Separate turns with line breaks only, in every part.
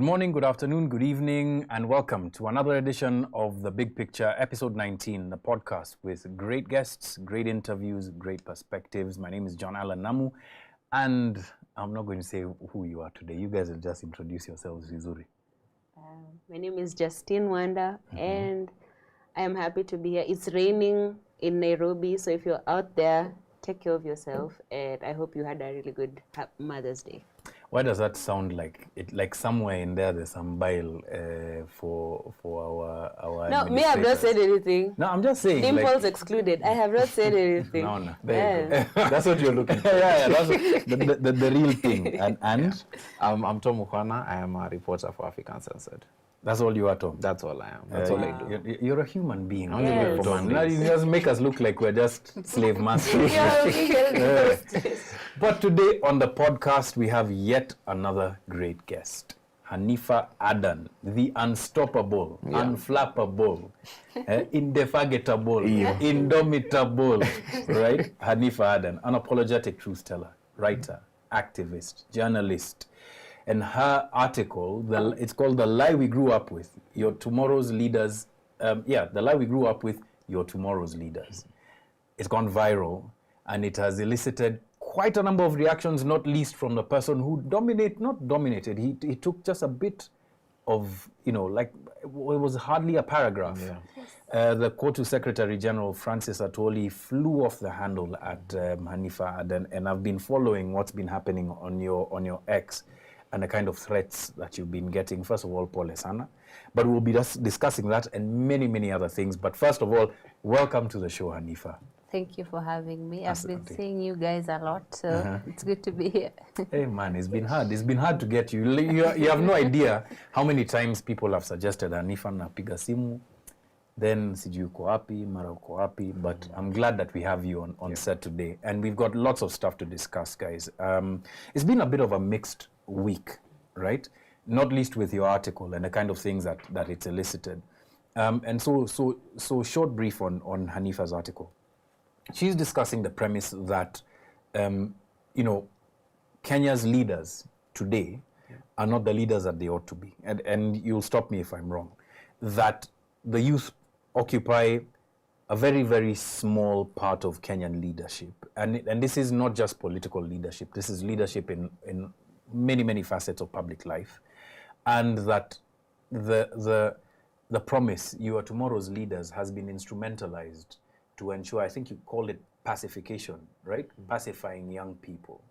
Good morning, good afternoon, good evening, and welcome to another edition of The Big Picture, episode 19, the podcast with great guests, great interviews, great perspectives. My name is John Allen Namu, and I'm not going to say who you are today. You guys will just introduce yourselves, Vizuri.
My name is Justine Wanda, and I am happy to be here. It's raining in Nairobi, so if you're out there, take care of yourself, and I hope you had a really good Mother's Day.
Why does that sound like it? Like somewhere in there, there's some bile for our.
No, me, I've not said anything.
No, I'm just saying.
Dimples excluded. I have not said anything.
No. There you go. That's what you're looking for. Yeah, that's the real thing. And
I'm Tom Ukwana. I am a reporter for African Censored.
That's all you are, Tom?
That's all I am. That's all I do.
You're a human being.
Yes.
Now you just make us look like we're just slave masters. But today on the podcast, we have yet another great guest. Hanifa Adan, the unstoppable, unflappable, indefatigable, indomitable, right? Hanifa Adan, unapologetic truth teller, writer, activist, journalist. And her article, it's called The Lie We Grew Up With, Your Tomorrow's Leaders. The Lie We Grew Up With, Your Tomorrow's Leaders. It's gone viral, and it has elicited quite a number of reactions, not least from the person who not dominated. He took just a bit of, it was hardly a paragraph. Yeah. The Kotu Secretary General, Francis Atwoli, flew off the handle at Hanifa Adan, and I've been following what's been happening on your X and the kind of threats that you've been getting. First of all, Pole Sana. But we'll be just discussing that and many, many other things. But first of all, welcome to the show, Hanifa.
Thank you for having me. I've been seeing you guys a lot, so it's good to be here.
Hey man, it's been hard. It's been hard to get you. You have no idea how many times people have suggested Hanifa napiga simu, then sijui uko wapi, mara uko wapi, but I'm glad that we have you on set today. And we've got lots of stuff to discuss, guys. It's been a bit of a mixed week, right? Not least with your article and the kind of things that it's elicited. And so short brief on Hanifa's article. She's discussing the premise that, Kenya's leaders today are not the leaders that they ought to be. And you'll stop me if I'm wrong. That the youth occupy a very, very small part of Kenyan leadership. And this is not just political leadership. This is leadership in many, many facets of public life. And that the promise, you are tomorrow's leaders, has been instrumentalized to ensure, I think you call it pacification, right? Pacifying young people,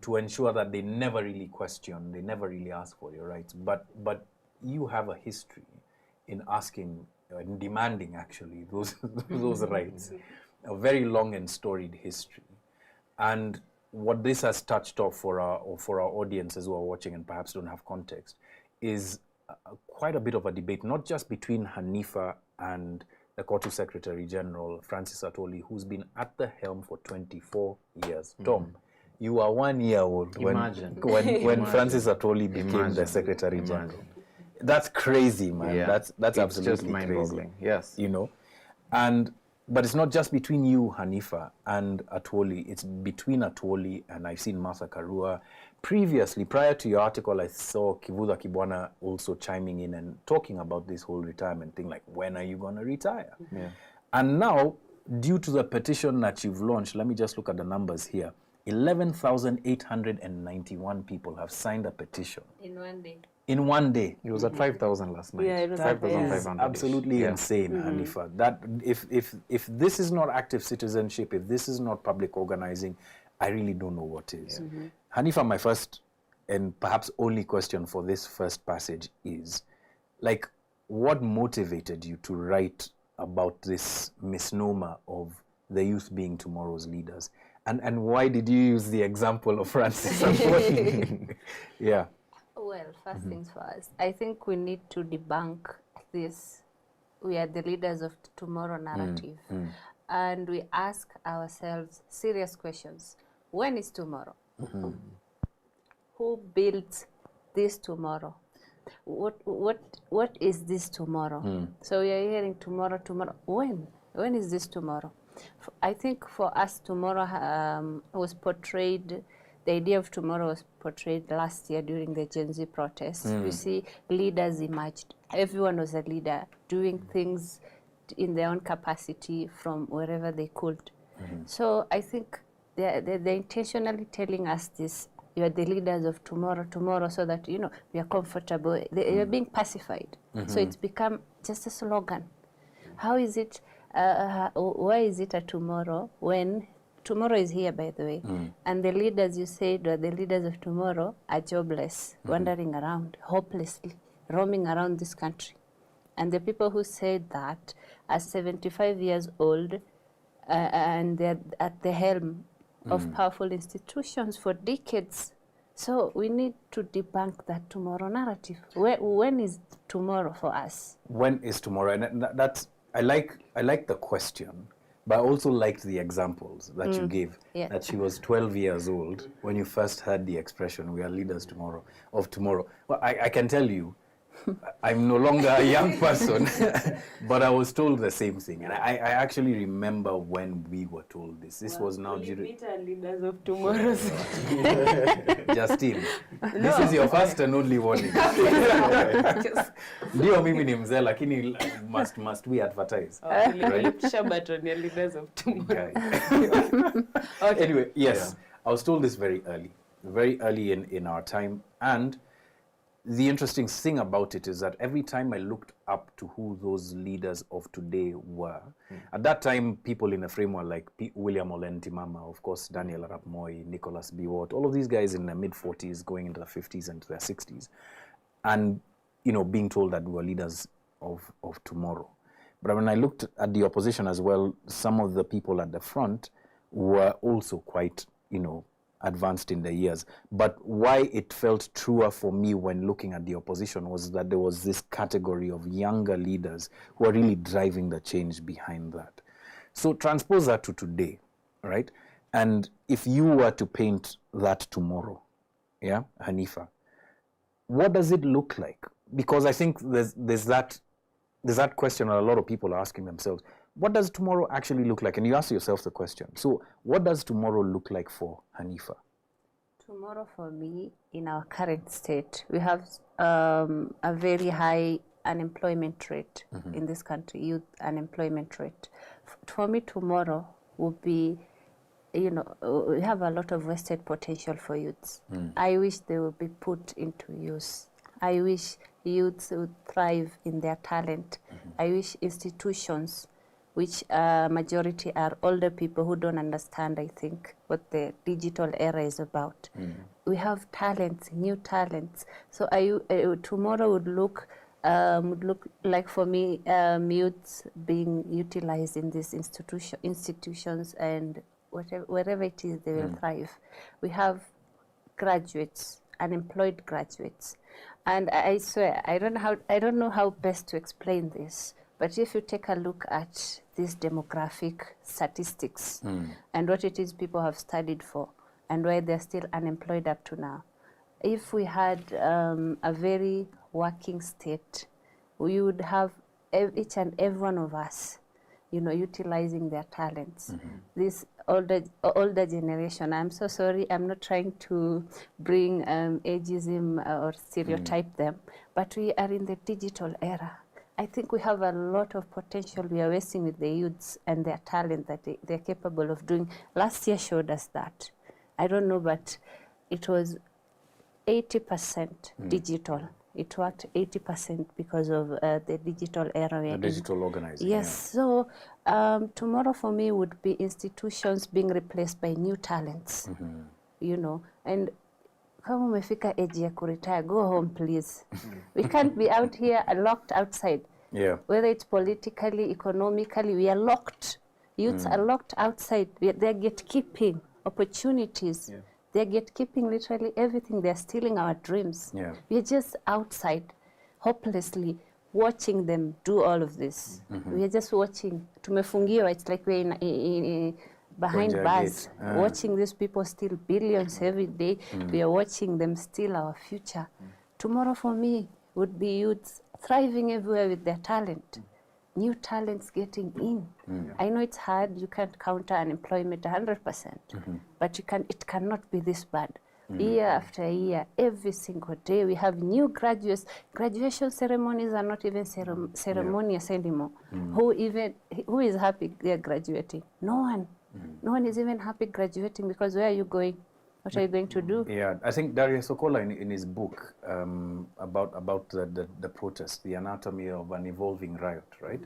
to ensure that they never really question, they never really ask for your rights. But you have a history in asking, in demanding actually those rights, a very long and storied history. And what this has touched off for our audiences who are watching and perhaps don't have context is quite a bit of a debate, not just between Hanifa and the Kotu Secretary General, Francis Atwoli, who's been at the helm for 24 years. Tom, you are 1 year old when Francis Atwoli became the Secretary General. That's crazy, man. Yeah. That's absolutely
just mind-boggling. Yes.
But it's not just between you, Hanifa, and Atwoli. It's between Atwoli and I've seen Martha Karua. Previously, prior to your article, I saw Kivutha Kibwana also chiming in and talking about this whole retirement thing, like, when are you going to retire? Yeah. And now, due to the petition that you've launched, let me just look at the numbers here. 11,891 people have signed a petition.
In 1 day.
In 1 day.
It was at 5,000 last night.
Yeah, it was
5,500.
Absolutely insane, Hanifa. That if this is not active citizenship, if this is not public organizing, I really don't know what is. Hanifa, my first and perhaps only question for this first passage is, like, what motivated you to write about this misnomer of the youth being tomorrow's leaders? And why did you use the example of Francis Atwoli? Yeah.
Well, first things first, I think we need to debunk this "we are the leaders of tomorrow" narrative. And we ask ourselves serious questions. When is tomorrow? Who built this tomorrow? What is this tomorrow? So we are hearing tomorrow. When is this tomorrow? I think for us, tomorrow was portrayed the idea of tomorrow was portrayed last year during the Gen Z protests. You see leaders emerged. Everyone was a leader, doing things in their own capacity from wherever they could. So I think they're intentionally telling us this, you are the leaders of tomorrow, so that, you know, we are comfortable. You're being pacified. So it's become just a slogan. How is it, why is it a tomorrow when tomorrow is here, by the way, and the leaders you said, the leaders of tomorrow, are jobless, wandering around, hopelessly, roaming around this country. And the people who said that are 75 years old, and they're at the helm of powerful institutions for decades. So we need to debunk that tomorrow narrative. When is tomorrow for us?
When is tomorrow? And that's, I like the question, but I also liked the examples that you gave.
Yeah.
That she was 12 years old when you first heard the expression, we are leaders of tomorrow. Well, I can tell you, I'm no longer a young person, but I was told the same thing. And I actually remember when we were told this. This was now during...
We are leaders of tomorrow.
Justine, this is your first and only warning. Ndio mimi ni mzee lakini must we advertise?
Shabat on your leaders of tomorrow.
Okay. Anyway, yes, I was told this very early in our time, and the interesting thing about it is that every time I looked up to who those leaders of today were, at that time, people in the frame were like William Ole Ntimama, of course, Daniel Arap Moi, Nicholas Biwott, all of these guys in their mid-40s, going into their 50s and to their 60s, and, you know, being told that we were leaders of tomorrow. But when I looked at the opposition as well, some of the people at the front were also quite, you know, advanced in the years. But why it felt truer for me when looking at the opposition was that there was this category of younger leaders who are really driving the change behind that. So transpose that to today, right? And if you were to paint that tomorrow, yeah, Hanifa, what does it look like? Because I think there's that question that a lot of people are asking themselves. What does tomorrow actually look like? And you ask yourself the question. So what does tomorrow look like for Hanifa?
Tomorrow for me, in our current state, we have a very high unemployment rate in this country, youth unemployment rate. For me, tomorrow would be, you know, we have a lot of wasted potential for youths. I wish they would be put into use. I wish youths would thrive in their talent. I wish institutions, which majority are older people who don't understand, I think, what the digital era is about. We have talents, new talents. So tomorrow would look like, for me, youths being utilized in these institutions, and wherever it is, they will thrive. We have graduates, unemployed graduates. And I swear, I don't know how best to explain this. But if you take a look at these demographic statistics and what it is people have studied for and why they're still unemployed up to now, if we had a very working state, we would have each and every one of us, you know, utilizing their talents. This older generation, I'm so sorry, I'm not trying to bring ageism or stereotype them, but we are in the digital era. I think we have a lot of potential we are wasting with the youths and their talent that they're capable of doing. Last year showed us that. I don't know, but it was 80% digital. It worked 80% because of the digital era.
The digital organizing.
Yes, so tomorrow for me would be institutions being replaced by new talents, you know, and kama umefika age ya kuretire, go home please. We can't be out here locked outside.
Yeah.
Whether it's politically, economically, we are locked. Youths are locked outside. They're gatekeeping opportunities.
Yeah.
They're gatekeeping literally everything. They're stealing our dreams.
Yeah.
We're just outside, hopelessly watching them do all of this. We are just watching. Tumefungiwa, it's like we're in behind bars, watching these people steal billions every day. We are watching them steal our future. Tomorrow for me would be youths thriving everywhere with their talent. New talents getting in. I know it's hard, you can't counter unemployment 100%, but it cannot be this bad. Year after year, every single day, we have new graduates. Graduation ceremonies are not even ceremonious anymore. Who is happy graduating? No one. No one is even happy graduating, because where are you going? What are you going to do?
Yeah, I think Darius Okola in his book about the protest, The Anatomy of an Evolving Riot, right,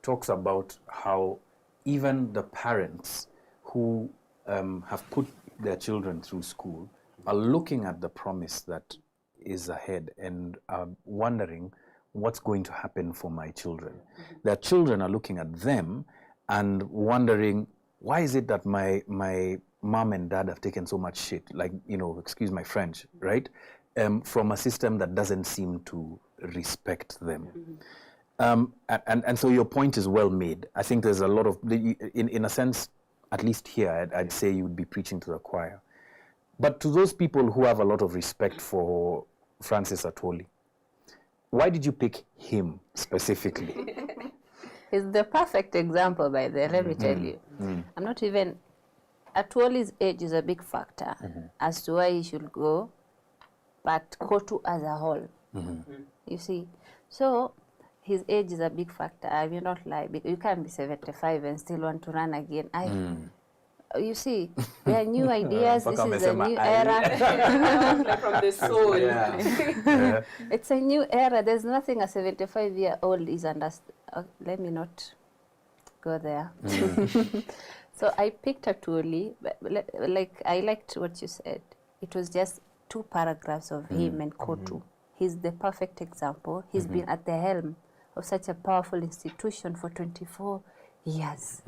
talks about how even the parents who have put their children through school are looking at the promise that is ahead and are wondering what's going to happen for my children. Their children are looking at them and wondering, why is it that my mom and dad have taken so much shit, like, excuse my French, right, from a system that doesn't seem to respect them. And so your point is well made. I think there's a lot of, in a sense, at least here, I'd say you would be preaching to the choir. But to those people who have a lot of respect for Francis Atwoli, why did you pick him specifically?
He's the perfect example, by the way, let me tell you. I'm not even, Atwoli's age is a big factor as to why he should go, but Kotu as a whole, you see. So his age is a big factor. I will not lie, because you can't be 75 and still want to run again. You see, there are new ideas. This is a new era.
Like from the soul.
It's a new era. There's nothing a 75-year-old is understand. Let me not go there. So I picked Atwoli. Like, I liked what you said. It was just 2 paragraphs of him and Kotu. He's the perfect example. He's been at the helm of such a powerful institution for 24 years.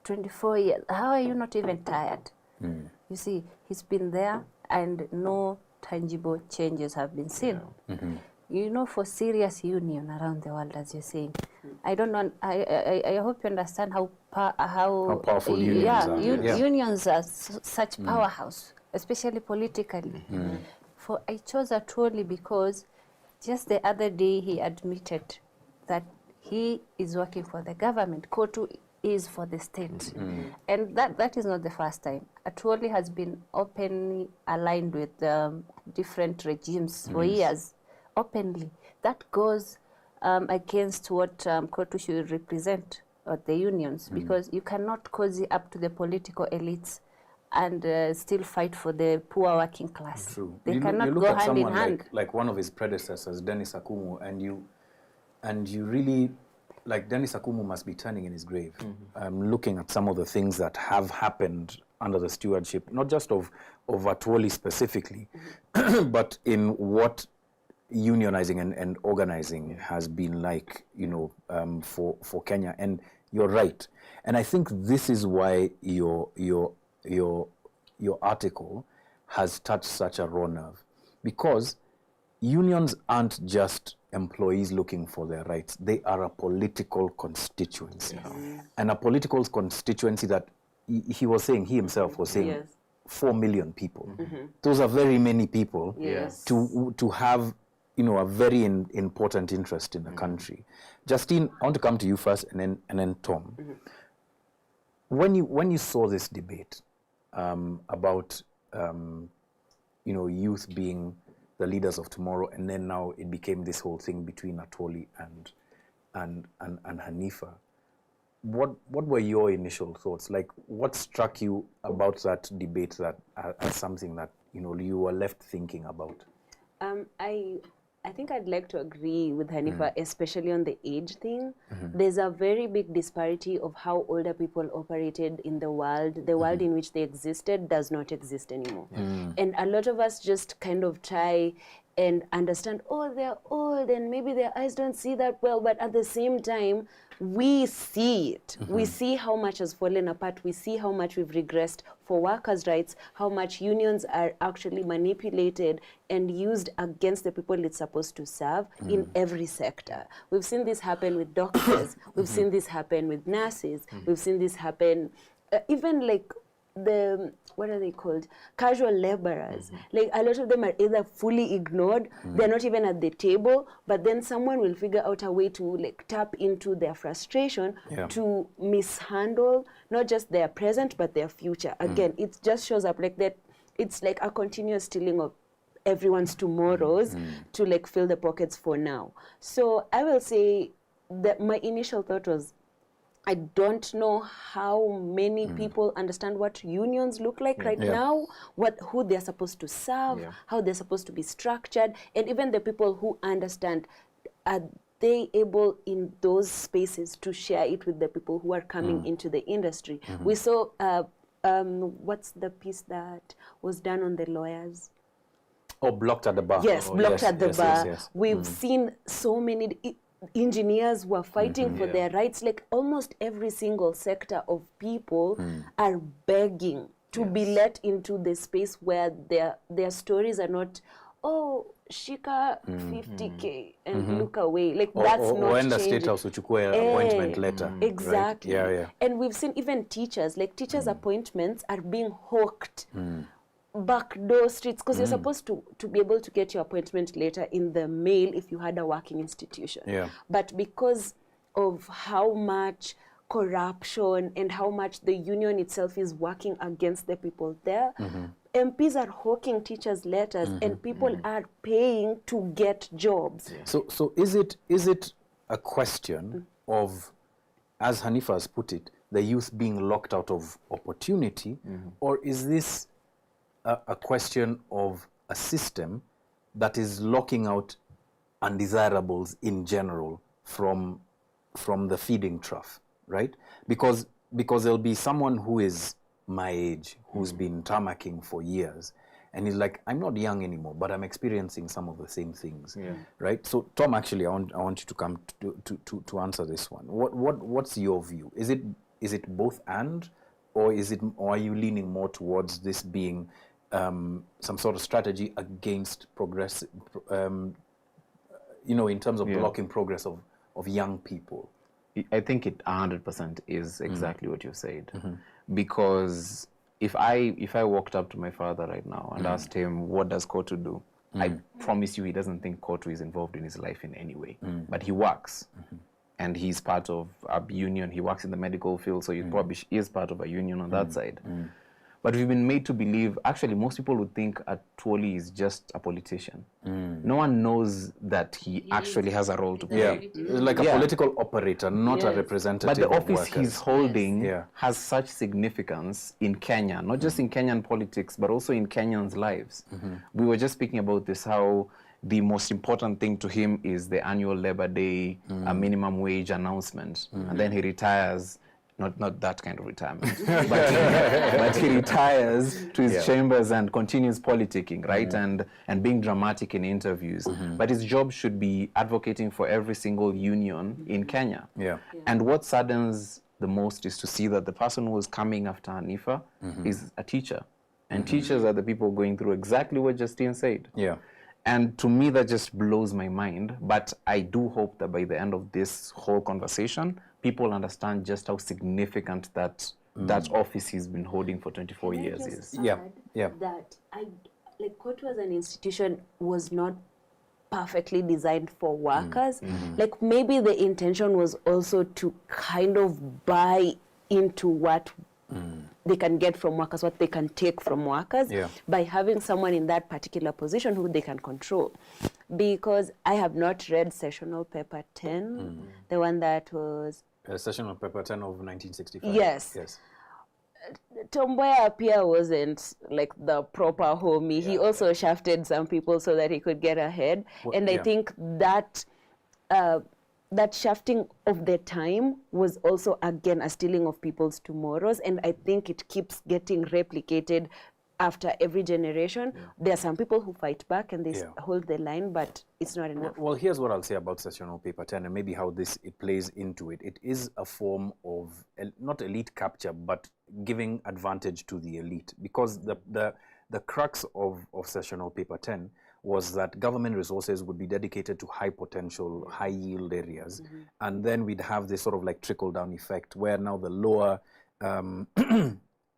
24 years. How are you not even tired? You see, he's been there and no tangible changes have been seen. For serious union around the world, as you're saying, I don't know. I hope you understand how
powerful unions are.
Unions are such powerhouse, especially politically. I chose Atwoli because just the other day he admitted that he is working for the government. Kotu is for the state. And that is not the first time. Atwoli has been openly aligned with different regimes for years, openly. That goes against what Kotu should represent, or the unions, because you cannot cozy up to the political elites and still fight for the poor working class.
True.
They
you
cannot
look
go
at
hand in
someone
hand.
like one of his predecessors, Dennis Akumu, and you really, like, Dennis Akumu must be turning in his grave, looking at some of the things that have happened under the stewardship, not just of Atwoli specifically, but in what unionizing and organizing has been like, for Kenya. And you're right. And I think this is why your article has touched such a raw nerve, because unions aren't just employees looking for their rights. They are a political constituency. And a political constituency that he was saying, he himself was saying, 4 million people. Those are very many people to have, a very important interest in the country. Justine, I want to come to you first, and then Tom. When you saw this debate about youth being the leaders of tomorrow, and then now it became this whole thing between Atwoli and Hanifa, what were your initial thoughts? Like, what struck you about that debate that as something that you were left thinking about?
I think I'd like to agree with Hanifa, especially on the age thing. There's a very big disparity of how older people operated in the world. The world in which they existed does not exist anymore. And a lot of us just kind of try and understand, oh, they're old and maybe their eyes don't see that well, but at the same time, we see it. We see how much has fallen apart. We see how much we've regressed for workers' rights, how much unions are actually manipulated and used against the people it's supposed to serve in every sector. We've seen this happen with doctors. We've seen this happen with nurses. We've seen this happen even like what are they called? Casual laborers. Like, a lot of them are either fully ignored, they're not even at the table, but then someone will figure out a way to like tap into their frustration to mishandle not just their present but their future. Again, it just shows up like that. it's like a continuous stealing of everyone's tomorrows to like fill the pockets for now. So I will say that my initial thought was, I don't know how many people understand what unions look like right now, who they're supposed to serve, how they're supposed to be structured, and even the people who understand, are they able in those spaces to share it with the people who are coming into the industry? We saw, what's the piece that was done on the lawyers?
Or blocked at the bar.
Yes, blocked at the bar.
Yes.
We've seen so many engineers who are fighting for their rights. Like almost every single sector of people are begging to be let into the space where their stories are not, oh, shika 50K and look away. Like that's not
or in the
changing.
State House uchukue appointment letter.
Exactly.
Right? Yeah.
And we've seen even teachers, like teachers' appointments are being hawked. Backdoor streets, because you're supposed to be able to get your appointment later in the mail if you had a working institution.
Yeah.
But because of how much corruption and how much the union itself is working against the people there, MPs are hawking teachers' letters and people are paying to get jobs.
So is it a question of, as Hanifa has put it, the youth being locked out of opportunity, or is this a question of a system that is locking out undesirables in general from the feeding trough, right? Because there'll be someone who is my age, who's been tarmacking for years, and he's like, I'm not young anymore, but I'm experiencing some of the same things, right? So Tom, actually, I want you to come to answer this one. What's your view? Is it both and, or are you leaning more towards this being some sort of strategy against progress, in terms of blocking progress of young people?
I think it 100% is exactly what you said. Because if I walked up to my father right now and asked him, what does Kotu do? I promise you he doesn't think Kotu is involved in his life in any way. But he works. And he's part of a union. He works in the medical field, so he probably is part of a union on that side. But we've been made to believe, actually, most people would think Atwoli is just a politician. No one knows that he actually has a role to play.
Like a political operator, not a representative.
But the office
of workers.
he's holding has such significance in Kenya, not just in Kenyan politics, but also in Kenyans' lives. We were just speaking about this, how the most important thing to him is the annual Labor Day, a minimum wage announcement. And then he retires. Not that kind of retirement, but he retires to his chambers and continues politicking, right? And being dramatic in interviews. But his job should be advocating for every single union in Kenya. And what saddens the most is to see that the person who is coming after Hanifa is a teacher. And teachers are the people going through exactly what Justine said. And to me, that just blows my mind. But I do hope that by the end of this whole conversation, people understand just how significant that office he's been holding for 24 years is.
That Kotu as an institution was not perfectly designed for workers. Like maybe the intention was also to kind of buy into what they can get from workers, what they can take from workers, by having someone in that particular position who they can control. Because I have not read Sessional Paper 10, the one that was...
Sessional Paper 10 of 1965.
Yes. Tomboya Apia wasn't like the proper homie. He also shafted some people so that he could get ahead. And I think that that shafting of the time was also, again, a stealing of people's tomorrows. And I think it keeps getting replicated after every generation. There are some people who fight back and they hold the line, but it's not enough.
Well, here's what I'll say about Sessional Paper 10 and maybe how it plays into it. It is a form of, not elite capture, but giving advantage to the elite. Because the crux of Sessional Paper 10 was that government resources would be dedicated to high potential, high yield areas. And then we'd have this sort of like trickle down effect where now the lower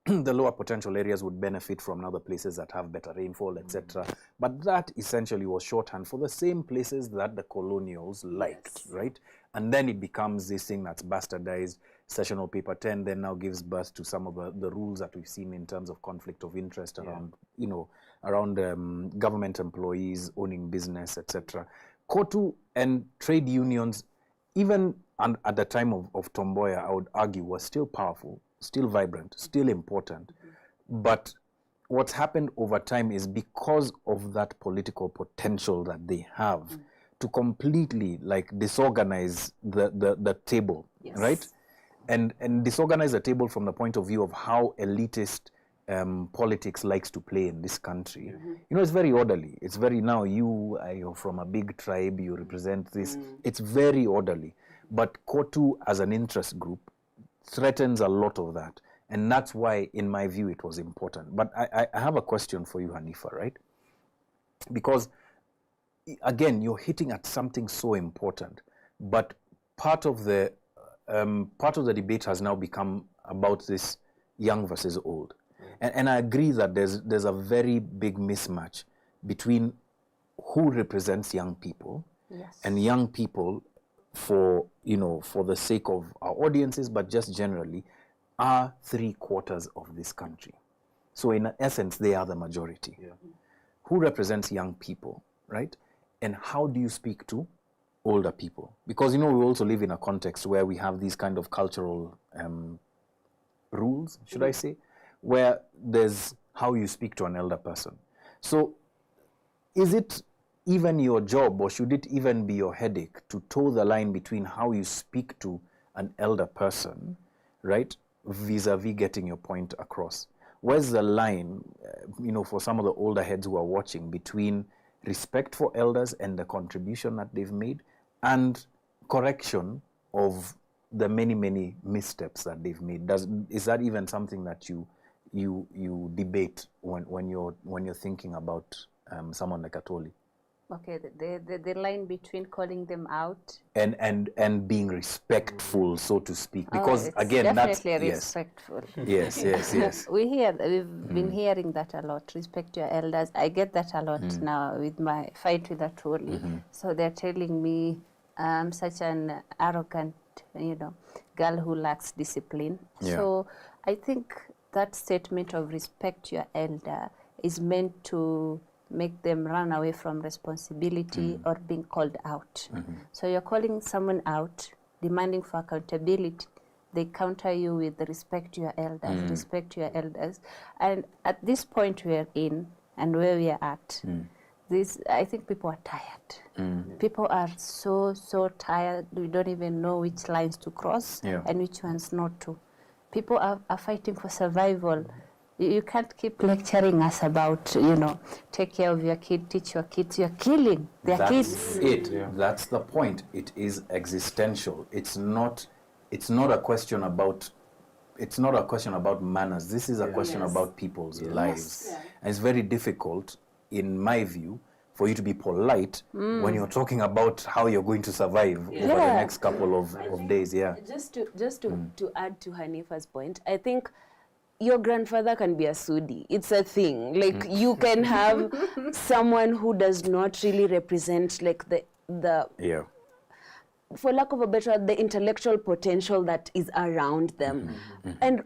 the lower potential areas would benefit from other places that have better rainfall, etc. But that essentially was shorthand for the same places that the colonials liked, right? And then it becomes this thing that's bastardized. sessional paper 10 then now gives birth to some of the rules that we've seen in terms of conflict of interest around, government employees owning business, etc. KOTU and trade unions, even at the time of Tomboya, I would argue, was still powerful, still vibrant, still important. But what's happened over time is because of that political potential that they have to completely disorganize the table, right? And disorganize the table from the point of view of how elitist politics likes to play in this country. It's very orderly. It's very, now you're from a big tribe, you represent this. It's very orderly. But KOTU as an interest group threatens a lot of that. And that's why, in my view, it was important. But I have a question for you, Hanifa, right? Because, again, you're hitting at something so important. But part of the debate has now become about this young versus old. And I agree that there's a very big mismatch between who represents young people and young people for the sake of our audiences, but just generally, are 3/4 of this country. So in essence, they are the majority. Who represents young people, right? And how do you speak to older people? Because, we also live in a context where we have these kind of cultural rules, should I say, where there's how you speak to an elder person. So is it even your job, or should it even be your headache, to toe the line between how you speak to an elder person, right, vis-a-vis getting your point across? Where's the line, for some of the older heads who are watching, between respect for elders and the contribution that they've made, and correction of the many, many missteps that they've made? Is that even something that you debate when you're thinking about someone like Atwoli?
Okay, the line between calling them out
and being respectful, so to speak, because again, that's
definitely respectful.
Yes.
We've been hearing that a lot. Respect your elders. I get that a lot now with my fight with Atwoli. So they're telling me I'm such an arrogant, girl who lacks discipline. So I think that statement of respect your elder is meant to make them run away from responsibility or being called out. So you're calling someone out, demanding for accountability. They counter you with the respect to your elders, respect to your elders. And at this point we're in and where we are at, I think people are tired. People are so tired. We don't even know which lines to cross and which ones not to. People are fighting for survival. You can't keep lecturing us about, take care of your kid, teach your kids. You're killing their kids.
That's the point. It is existential. It's not a question about manners. This is a question about people's lives. And it's very difficult, in my view, for you to be polite when you're talking about how you're going to survive over the next couple of days.
Just to add to Hanifa's point, I think your grandfather can be a Sudi. It's a thing. You can have someone who does not really represent the for lack of a better word, the intellectual potential that is around them. And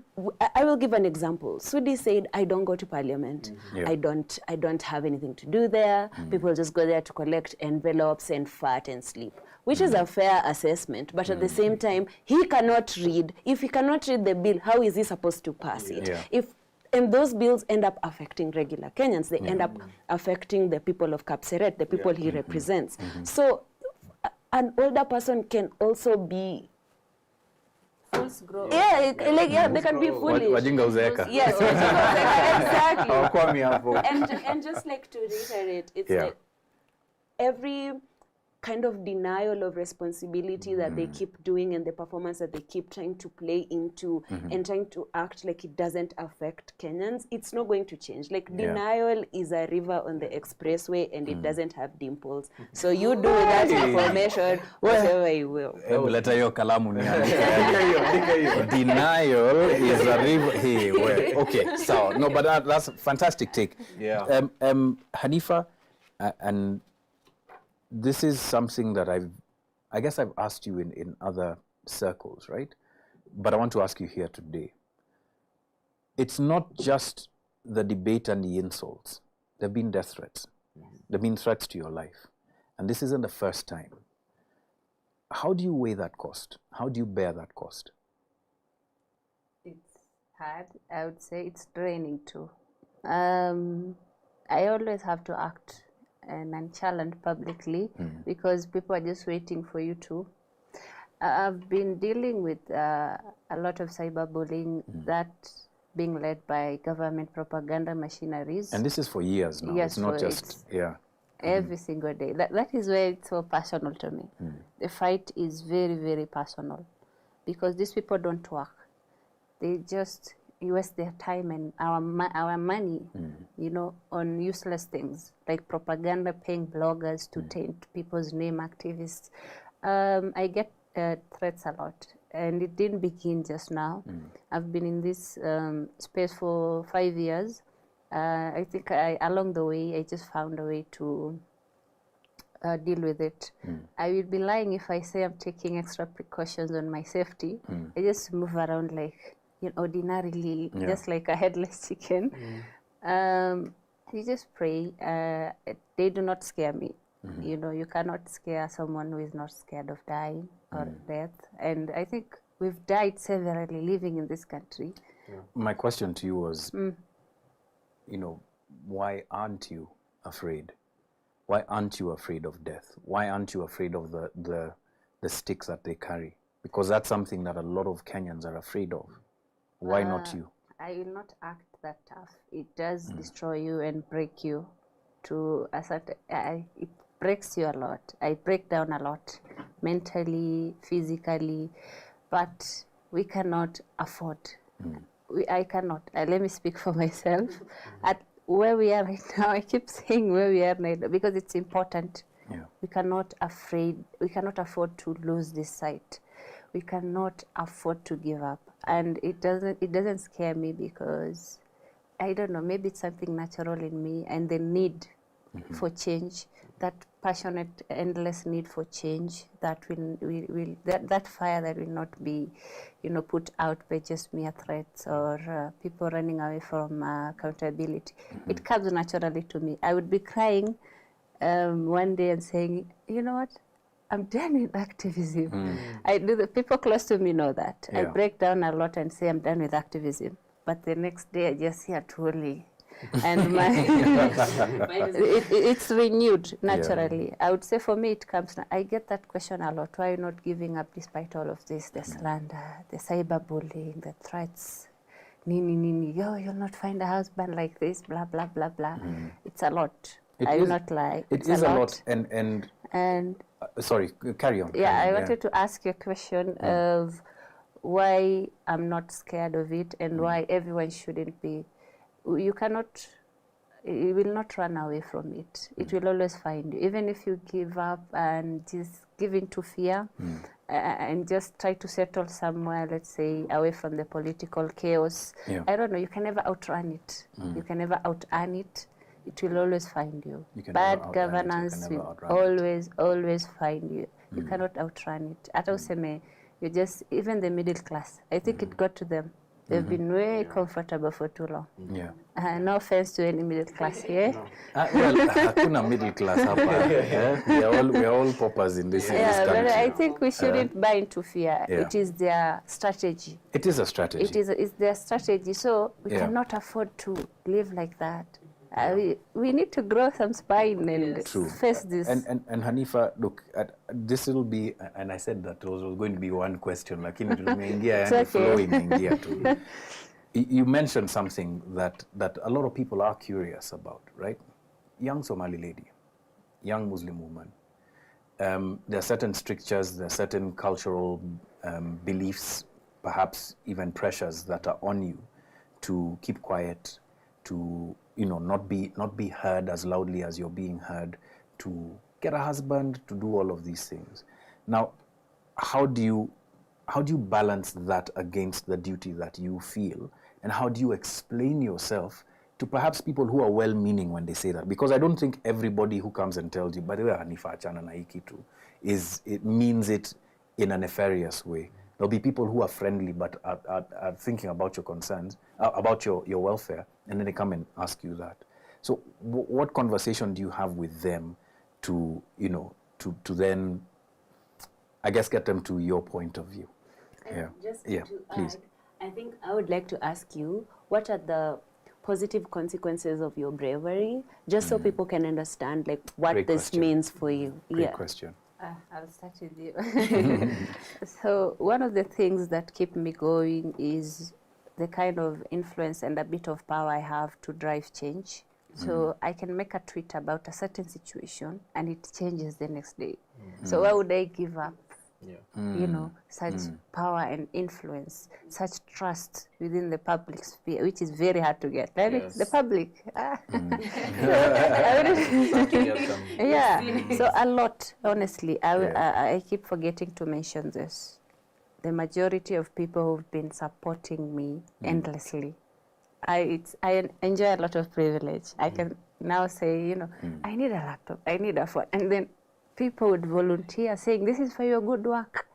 I will give an example. Sudi said, I don't go to parliament. I don't have anything to do there. People just go there to collect envelopes and fart and sleep, which is a fair assessment. But at the same time, he cannot read. If he cannot read the bill, how is he supposed to pass it? And those bills end up affecting regular Kenyans. They end up affecting the people of Kapseret, the people he represents. So an older person can also be
false growth.
They can be foolish.
Wajinga uzeeka.
Yes, exactly. And just to reiterate, it's like every kind of denial of responsibility that they keep doing and the performance that they keep trying to play into and trying to act like it doesn't affect Kenyans, it's not going to change. Denial is a river on the expressway and it doesn't have dimples. So you do with that information whatever you will.
Denial is a river. Okay, so no, but that's a fantastic take. Hanifa, and this is something that I guess I've asked you in other circles, right? But I want to ask you here today, it's not just the debate and the insults. There have been death threats. There have been threats to your life. And this isn't the first time. How do you weigh that cost? How do you bear that cost?
It's hard. I would say it's draining too. I always have to act nonchalant publicly because people are just waiting for you to. I've been dealing with a lot of cyberbullying that being led by government propaganda machineries.
And this is for years now.
Yes,
it's not
so
just, yeah.
Every single day. That is where it's so personal to me. The fight is very, very personal because these people don't work. They just waste their time and our money, you know, on useless things like propaganda, paying bloggers to taint people's name, activists. I get threats a lot, and it didn't begin just now. I've been in this space for 5 years. I think along the way, I just found a way to deal with it. I will be lying if I say I'm taking extra precautions on my safety. I just move around like, you know, ordinarily, just like a headless chicken. You just pray. They do not scare me. You know, you cannot scare someone who is not scared of dying or death. And I think we've died severally living in this country.
My question to you was, you know, why aren't you afraid? Why aren't you afraid of death? Why aren't you afraid of the sticks that they carry? Because that's something that a lot of Kenyans are afraid of. Why not you?
I will not act that tough. It does destroy you and break you to a certain... it breaks you a lot. I break down a lot, mentally, physically, but we cannot afford. I cannot. Let me speak for myself. At where we are right now, I keep saying where we are right now because it's important. We cannot afford to lose this sight. We cannot afford to give up. And it doesn't scare me because I don't know, maybe it's something natural in me and the need for change, that passionate, endless need for change that that fire that will not be, you know, put out by just mere threats or people running away from accountability. It comes naturally to me. I would be crying one day and saying, you know what, I'm done with activism. I do. The people close to me know that. I break down a lot and say I'm done with activism. But the next day I just hear Atwoli. And it's renewed naturally. I would say for me it comes, I get that question a lot. Why are you not giving up despite all of this? The slander, the cyberbullying, the threats. Nini, you'll not find a husband like this, blah, blah, blah, blah. It's a lot. I will not lie.
It is a lot. And sorry, carry on.
Yeah, I wanted to ask you a question of why I'm not scared of it and why everyone shouldn't be. You will not run away from it. It will always find you. Even if you give up and just give in to fear and just try to settle somewhere, let's say, away from the political chaos. I don't know, you can never outrun it. You can never out-earn it. It will always find you. Bad governance will always find you. You cannot outrun it. At Oseme, you just, even the middle class, I think it got to them. They've been very comfortable for too long. No offense to any middle class here.
Well, hakuna middle class hapa. We are all paupers in this country.
But I think we shouldn't buy into fear. It is their strategy.
It is a strategy.
It's their strategy. So we cannot afford to live like that. We need to grow some spine and face this.
And Hanifa, look, this will be, and I said that was going to be one question, lakini tumeingia yani flow imeingia tu. You mentioned something that a lot of people are curious about, right? Young Somali lady, young Muslim woman. There are certain strictures, there are certain cultural beliefs, perhaps even pressures that are on you to keep quiet, to not be heard as loudly as you're being heard, to get a husband, to do all of these things. Now, how do you balance that against the duty that you feel, and how do you explain yourself to perhaps people who are well-meaning when they say that? Because I don't think everybody who comes and tells you, by the way, Hanifa achana na hii kitu, it means it in a nefarious way. There'll be people who are friendly but are thinking about your concerns, about your welfare, and then they come and ask you that. So what conversation do you have with them to, you know, to then, I guess, get them to your point of view? Yeah.
Just
Yeah,
to
please.
add, I think I would like to ask you, what are the positive consequences of your bravery, just so people can understand like what
Great
this
question.
means for you.
Great question.
I'll start with you. So one of the things that keep me going is the kind of influence and a bit of power I have to drive change. So I can make a tweet about a certain situation and it changes the next day. So why would I give up? You know, such power and influence, such trust within the public sphere, which is very hard to get. Like the public. Yeah, so a lot, honestly. I keep forgetting to mention this. The majority of people who've been supporting me endlessly, I enjoy a lot of privilege. I can now say, you know, I need a laptop, I need a phone, and then people would volunteer saying, this is for your good work.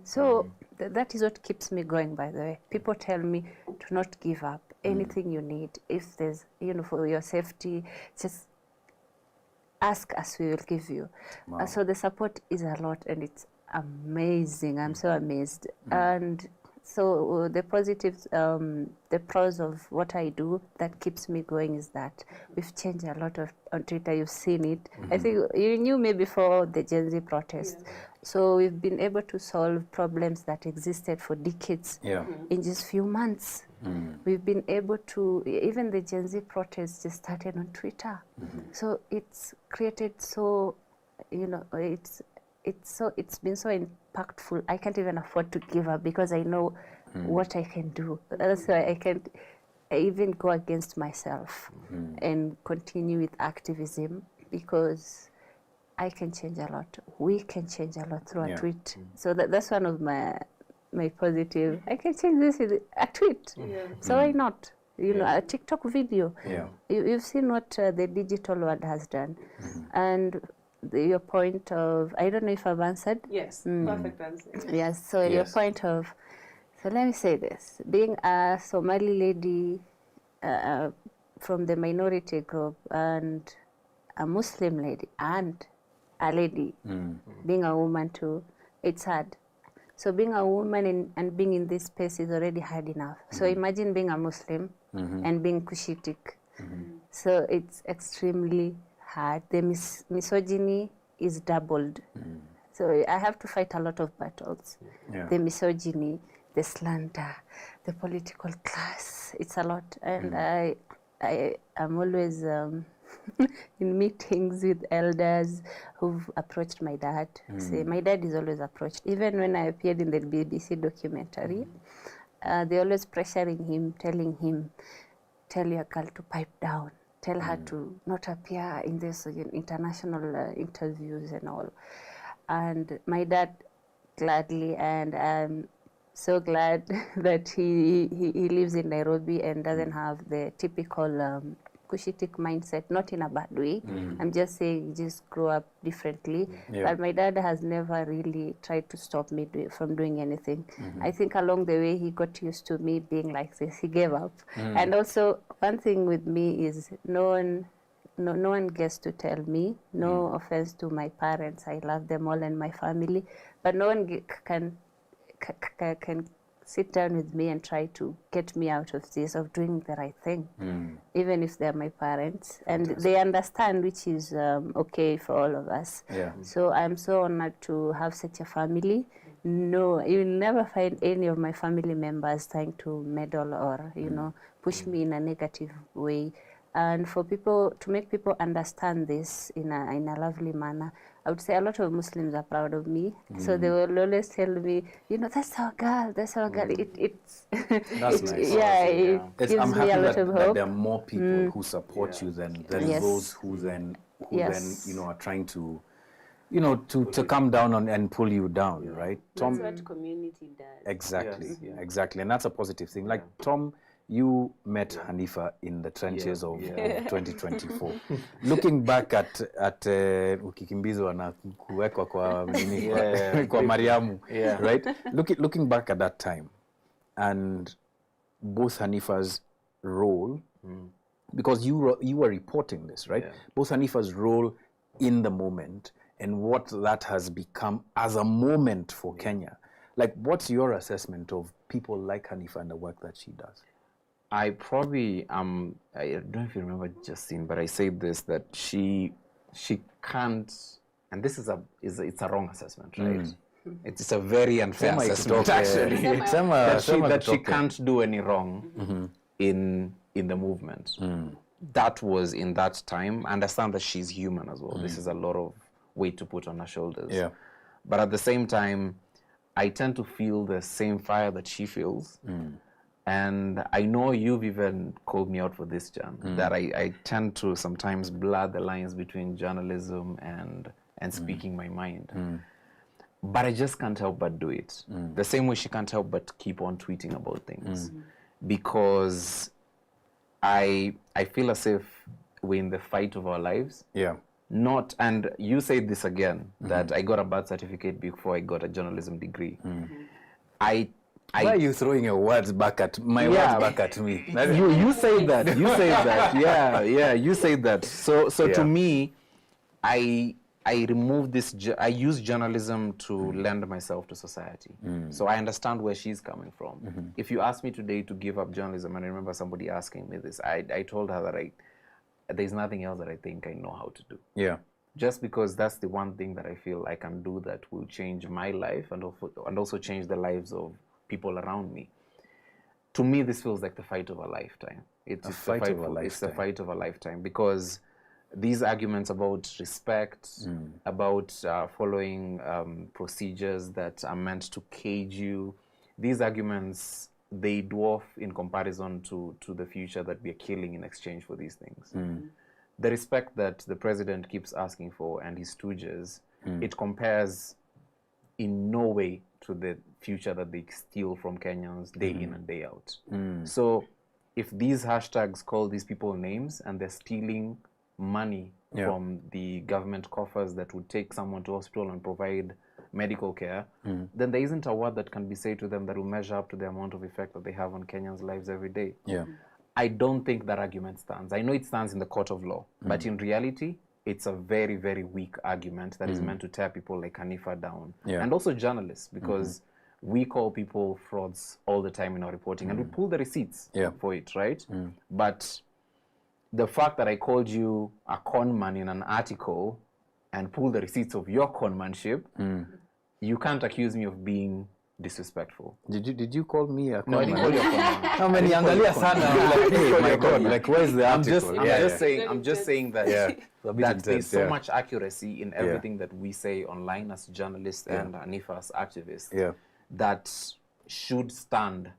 So that is what keeps me going, by the way. People tell me to not give up. Anything you need, if there's, you know, for your safety, just ask us, we will give you.
Wow.
So the support is a lot and it's amazing. I'm so amazed. And so the positives, the pros of what I do that keeps me going is that we've changed a lot of on Twitter. You've seen it. I think you knew me before the Gen Z protest. So we've been able to solve problems that existed for decades in just few months. We've been able to, even the Gen Z protests just started on Twitter. So it's created so, you know, it's been so impactful. I can't even afford to give up because I know what I can do. That's why I can't even go against myself and continue with activism, because I can change a lot. We can change a lot through a tweet. So that's one of my positive. I can change this with a tweet. So why not? You know, a TikTok video. You've seen what the digital world has done. And your point of, I don't know if I've answered.
Yes, perfect answer.
Yes, so your point of, so let me say this, being a Somali lady from the minority group and a Muslim lady and a lady, being a woman too, it's hard. So being a woman and being in this space is already hard enough. So imagine being a Muslim and being Cushitic. So it's extremely hard. The misogyny is doubled. So I have to fight a lot of battles. The misogyny, the slander, the political class, it's a lot. And I am always in meetings with elders who've approached my dad. Say, my dad is always approached. Even when I appeared in the BBC documentary, they're always pressuring him, telling him, tell your girl to pipe down. Tell her to not appear in this international interviews and all. And my dad gladly, and I'm so glad that he lives in Nairobi and doesn't have the typical Cushitic mindset, not in a bad way. I'm just saying he just grew up differently. But my dad has never really tried to stop me from doing anything. I think along the way he got used to me being like this. He gave up. And also one thing with me is no one gets to tell me, no offense to my parents, I love them all and my family, but no one can sit down with me and try to get me out of this, of doing the right thing, even if they're my parents. And they understand, which is okay for all of us. So I'm so honored to have such a family. No, you'll never find any of my family members trying to meddle or, you know, push me in a negative way. And for people, to make people understand this in a lovely manner, I would say a lot of Muslims are proud of me. So they will always tell me, you know, that's our girl, that's our girl. It's
That's nice.
It gives
I'm
me
happy
a lot of
that
hope.
there are more people who support you than those who then you know, are trying to, you know, to come down on and pull you down, right?
That's what community does.
Exactly, exactly, and that's a positive thing. Like Tom, you met Hanifa in the trenches of 2024. Looking back at ukikimbizwa na kuwekwa kwa kwa Mariamu, right? Looking back at that time, and both Hanifa's role, because you were reporting this, right? Both Hanifa's role in the moment and what that has become as a moment for Kenya. Like, what's your assessment of people like Hanifa and the work that she does?
I probably I don't know if you remember Justine, but I said this, that she can't, and this is it's a wrong assessment, right? It's a very unfair assessment, actually. That she can't do any wrong in the movement. That was in that time. I understand that she's human as well. This is a lot of weight to put on her shoulders. Yeah. But at the same time, I tend to feel the same fire that she feels. And I know you've even called me out for this, Jan, that I tend to sometimes blur the lines between journalism and speaking my mind. But I just can't help but do it. The same way she can't help but keep on tweeting about things. Because I feel as if we're in the fight of our lives. Yeah. Not, and you said this again, that I got a birth certificate before I got a journalism degree. Why
are you throwing your words back at words back at me?
You say that. You say that. Yeah. You say that. So to me, I remove this. I use journalism to lend myself to society. So I understand where she's coming from. If you ask me today to give up journalism, and I remember somebody asking me this, I told her that there's nothing else that I think I know how to do. Yeah. Just because that's the one thing that I feel I can do that will change my life and also change the lives of people around me. To me, this feels like the fight of a lifetime. It's the fight of a lifetime, because these arguments about respect, about following procedures that are meant to cage you, these arguments, they dwarf in comparison to the future that we are killing in exchange for these things. The respect that the president keeps asking for and his stooges, it compares in no way to the future that they steal from Kenyans day in and day out. So if these hashtags call these people names and they're stealing money from the government coffers that would take someone to hospital and provide medical care, then there isn't a word that can be said to them that will measure up to the amount of effect that they have on Kenyans' lives every day. I don't think that argument stands. I know it stands in the court of law, but in reality, it's a very, very weak argument that is meant to tear people like Hanifa down. And also journalists, because we call people frauds all the time in our reporting, and we pull the receipts for it, right? But the fact that I called you a conman in an article and pull the receipts of your conmanship, you can't accuse me of being disrespectful.
Did you call me a conman?
No, I didn't call you a conman.
How many angalia sana? Like, hey, my God, like, where's the article?
I'm just saying that that there's so much accuracy in everything that we say online as journalists and Hanifa as activists that should stand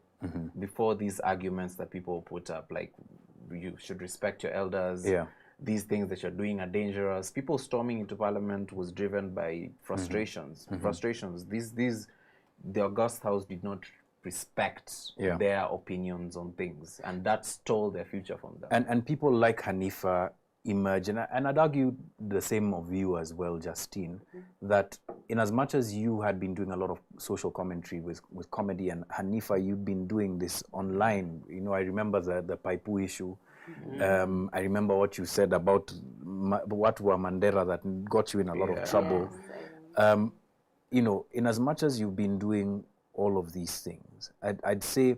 before these arguments that people put up, like you should respect your elders. These things that you're doing are dangerous. People storming into parliament was driven by frustrations. The August House did not respect their opinions on things, and that stole their future from them.
And people like Hanifa emerge, and I'd argue the same of you as well, Justine, that in as much as you had been doing a lot of social commentary with comedy, and Hanifa, you've been doing this online. You know, I remember the Paipu issue. I remember what you said about what were Mandela that got you in a lot of trouble. You know, in as much as you've been doing all of these things, I'd say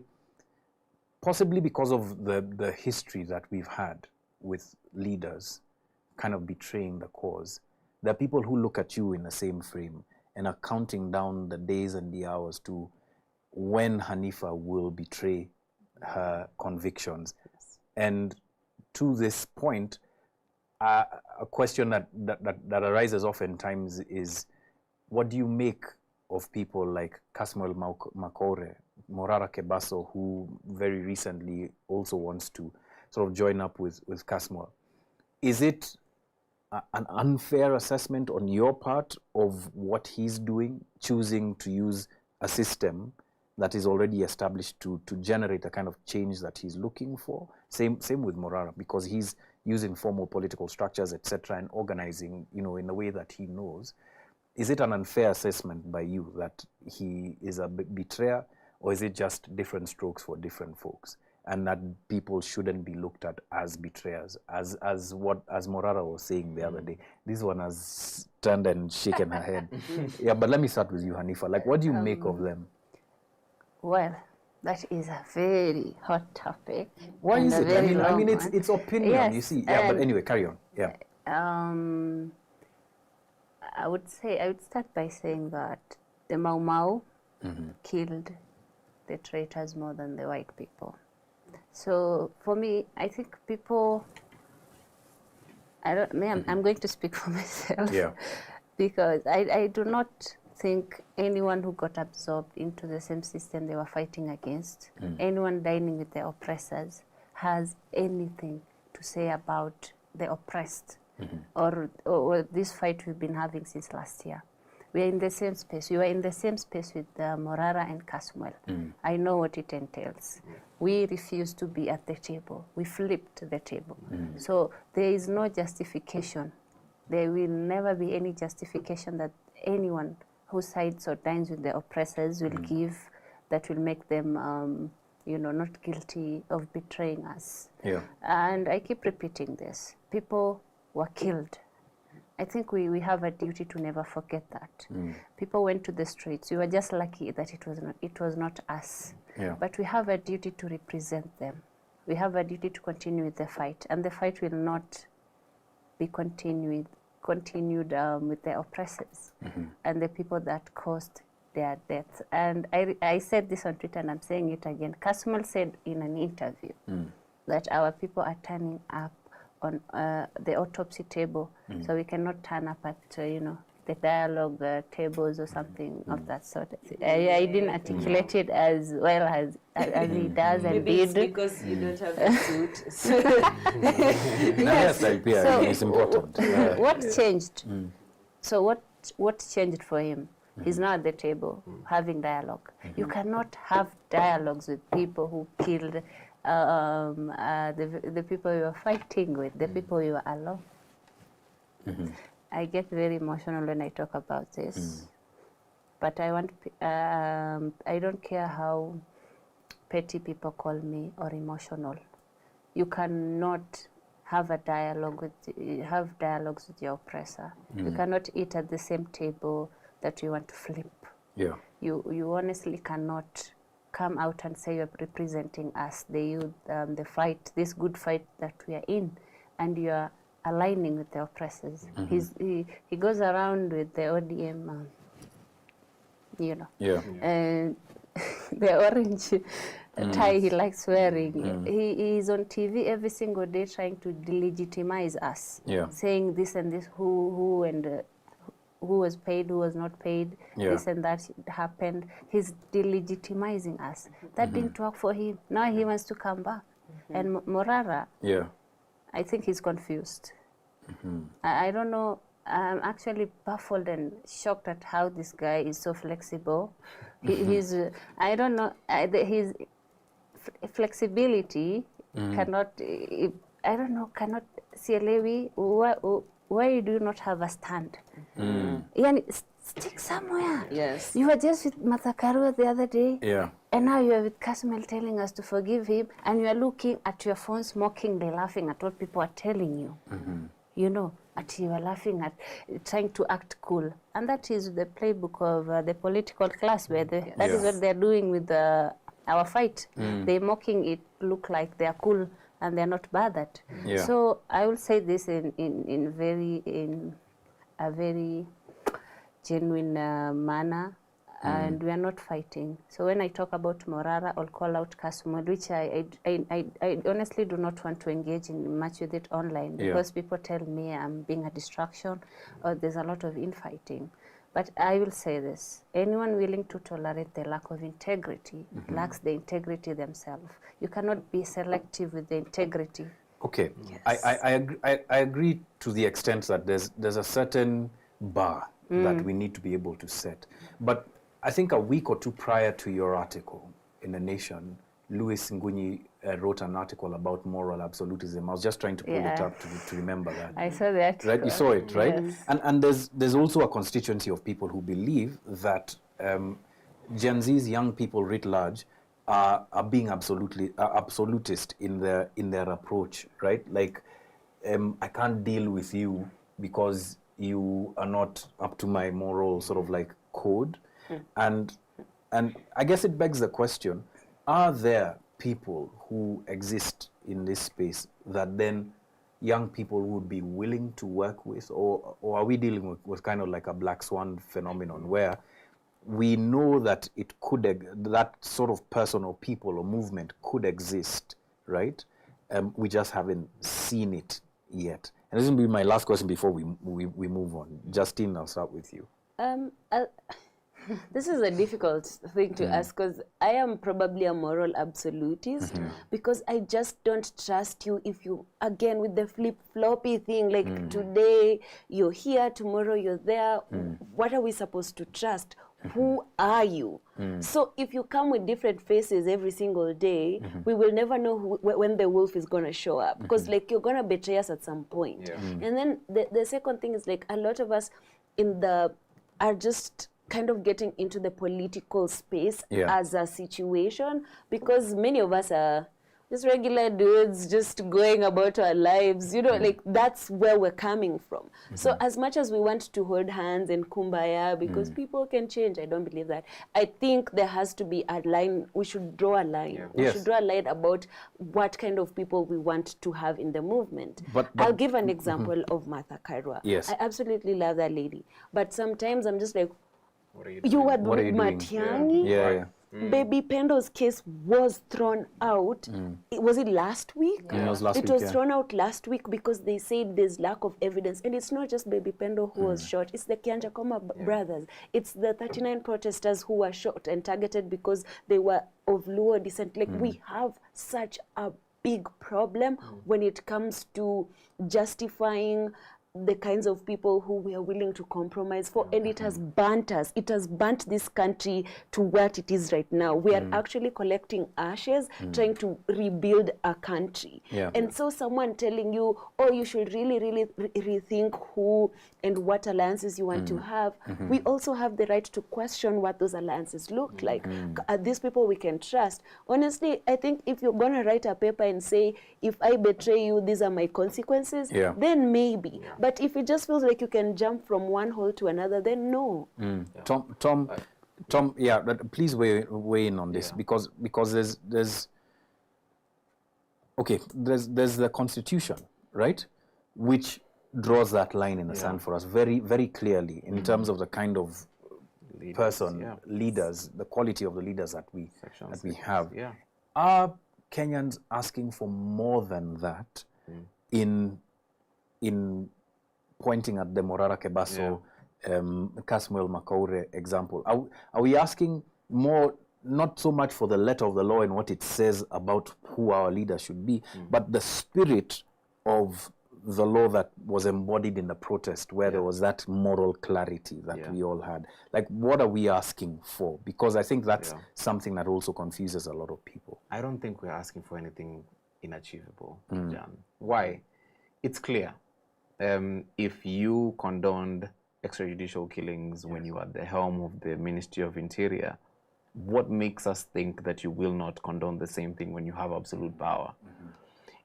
possibly because of the history that we've had with leaders kind of betraying the cause, there are people who look at you in the same frame and are counting down the days and the hours to when Hanifa will betray her convictions. And to this point, a question that arises oftentimes is, what do you make of people like Kasmuel Makore, Morara Kebaso, who very recently also wants to sort of join up with Kasmuel? Is it an unfair assessment on your part of what he's doing, choosing to use a system that is already established to generate a kind of change that he's looking for. Same with Morara, because he's using formal political structures, etc., and organizing, you know, in a way that he knows. Is it an unfair assessment by you that he is a betrayer, or is it just different strokes for different folks, and that people shouldn't be looked at as betrayers, as Morara was saying the other day? This one has turned and shaken her head. Yeah, but let me start with you, Hanifa. Like, what do you make of them?
Well, that is a very hot topic.
Why is it? I mean,
It's
it's opinion,
yes,
you see. Yeah, but anyway, carry on. Yeah.
I would start by saying that the Mau Mau killed the traitors more than the white people. So for me, I think people, I'm going to speak for myself.
Yeah.
Because I do not think anyone who got absorbed into the same system they were fighting against, anyone dining with the oppressors, has anything to say about the oppressed or this fight we've been having since last year. We are in the same space. We were in the same space with Morara and Caswell. I know what it entails. We refused to be at the table. We flipped the table. So there is no justification. There will never be any justification that anyone who sides or dines with the oppressors will give that will make them, not guilty of betraying us.
Yeah.
And I keep repeating this. People were killed. I think we have a duty to never forget that. People went to the streets. We were just lucky that it was not us.
Yeah.
But we have a duty to represent them. We have a duty to continue with the fight, and the fight will not be continued with the oppressors and the people that caused their deaths. And I said this on Twitter, and I'm saying it again. Kasmal said in an interview that our people are turning up on the autopsy table, so we cannot turn up at the dialogue tables or something of that sort. I didn't articulate it as well as he does and
Maybe
did.
it's because you don't have a suit. So
Yes, it's important. Yeah.
What changed? So what changed for him? He's now at the table having dialogue. You cannot have dialogues with people who killed the people you are fighting with, the people you are alone. I get very emotional when I talk about this, but I don't care how petty people call me or emotional. You cannot have dialogues with your oppressor. You cannot eat at the same table that you want to flip.
Yeah.
You honestly cannot come out and say you're representing us, the youth, the fight, this good fight that we are in, and you are aligning with the oppressors. He goes around with the ODM, and the orange tie he likes wearing. He is on TV every single day trying to delegitimize us, saying this and this, who and who was paid, who was not paid, this and that happened. He's delegitimizing us. That didn't work for him. Now he wants to come back. And Morara, I think he's confused. I don't know. I'm actually baffled and shocked at how this guy is so flexible. He's, I don't know, his flexibility cannot, I don't know, cannot, Sielewi, why do you not have a stand? Stick somewhere.
Yes.
You were just with Mathakarua the other day.
Yeah.
And now you are with Kasmel telling us to forgive him, and you are looking at your phones, mockingly laughing at what people are telling you. You are laughing at, trying to act cool. And that is the playbook of the political class, where that is what they're doing with our fight. They're mocking it, look like they're cool, and they're not bothered. So I will say this in a very genuine manner, and we are not fighting. So when I talk about Morara, I'll call out Kasumod, which I honestly do not want to engage in much with it online, because people tell me I'm being a distraction or there's a lot of infighting. But I will say this: anyone willing to tolerate the lack of integrity lacks the integrity themselves. You cannot be selective with the integrity.
Okay, I agree to the extent that there's a certain bar that we need to be able to set. But I think a week or two prior to your article in The Nation, Louis Ngunyi wrote an article about moral absolutism. I was just trying to pull it up to remember that.
I saw that.
Right, you saw it, right?
Yes.
And there's also a constituency of people who believe that Gen Z's young people writ large are being absolutist in their approach, right? Like, I can't deal with you because you are not up to my moral sort of like code. And I guess it begs the question, are there people who exist in this space that then young people would be willing to work with, or are we dealing with kind of like a black swan phenomenon where we know that it could, that sort of person or people or movement could exist, right? We just haven't seen it yet. And this will be my last question before we move on. Justine, I'll start with you.
This is a difficult thing to ask, because I am probably a moral absolutist, because I just don't trust you if you, again, with the flip-floppy thing, like today you're here, tomorrow you're there. What are we supposed to trust? Who are you? So if you come with different faces every single day, we will never know when the wolf is going to show up, because like you're going to betray us at some point. And then the second thing is, like, a lot of us are just kind of getting into the political space as a situation, because many of us are just regular dudes just going about our lives, you know, like that's where we're coming from. So as much as we want to hold hands and kumbaya because people can change, I don't believe that. I think there has to be a line. We should draw a line. We should draw a line about what kind of people we want to have in the movement. But I'll give an example of Martha Karua.
Yes.
I absolutely love that lady, but sometimes I'm just like,
What are you
you were
What are you doing?
Matiang'i.
Yeah.
Baby Pendo's case was thrown out. Was it last week?
Yeah, it was last week,
It was
yeah.
thrown out last week because they said there's lack of evidence. And it's not just Baby Pendo who was shot. It's the Kianjakoma brothers. It's the 39 protesters who were shot and targeted because they were of Luo descent. Like, we have such a big problem when it comes to justifying the kinds of people who we are willing to compromise for, and it has burnt us. It has burnt this country to what it is right now. We are actually collecting ashes, trying to rebuild a country. And so someone telling you, oh, you should really, really rethink who and what alliances you want to have, we also have the right to question what those alliances look like. Are these people we can trust? Honestly, I think if you're going to write a paper and say, if I betray you, these are my consequences, then maybe. But if it just feels like you can jump from one hole to another, then no.
Tom, but please weigh in on this, because there's the Constitution, right, which draws that line in the sand for us very, very clearly in terms of the kind of leaders, the quality of the leaders that we have. Are Kenyans asking for more than that in pointing at the Morara Kebaso, Kasmuel Makaure example? Are we asking more, not so much for the letter of the law and what it says about who our leader should be, but the spirit of the law that was embodied in the protest, where there was that moral clarity that we all had? Like, what are we asking for? Because I think that's something that also confuses a lot of people.
I don't think we're asking for anything inachievable, Jan. Why? It's clear. If you condoned extrajudicial killings when you are at the helm of the Ministry of Interior, what makes us think that you will not condone the same thing when you have absolute power?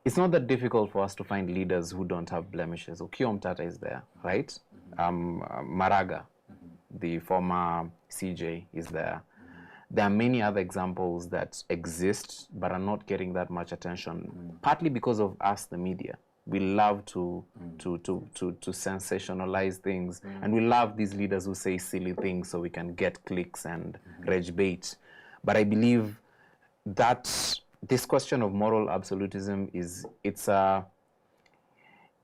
It's not that difficult for us to find leaders who don't have blemishes. Okiya Omtata is there, right? Maraga, the former CJ, is there. There are many other examples that exist but are not getting that much attention, partly because of us, the media. We love to sensationalize things, and we love these leaders who say silly things so we can get clicks and rage bait. But I believe that this question of moral absolutism it's a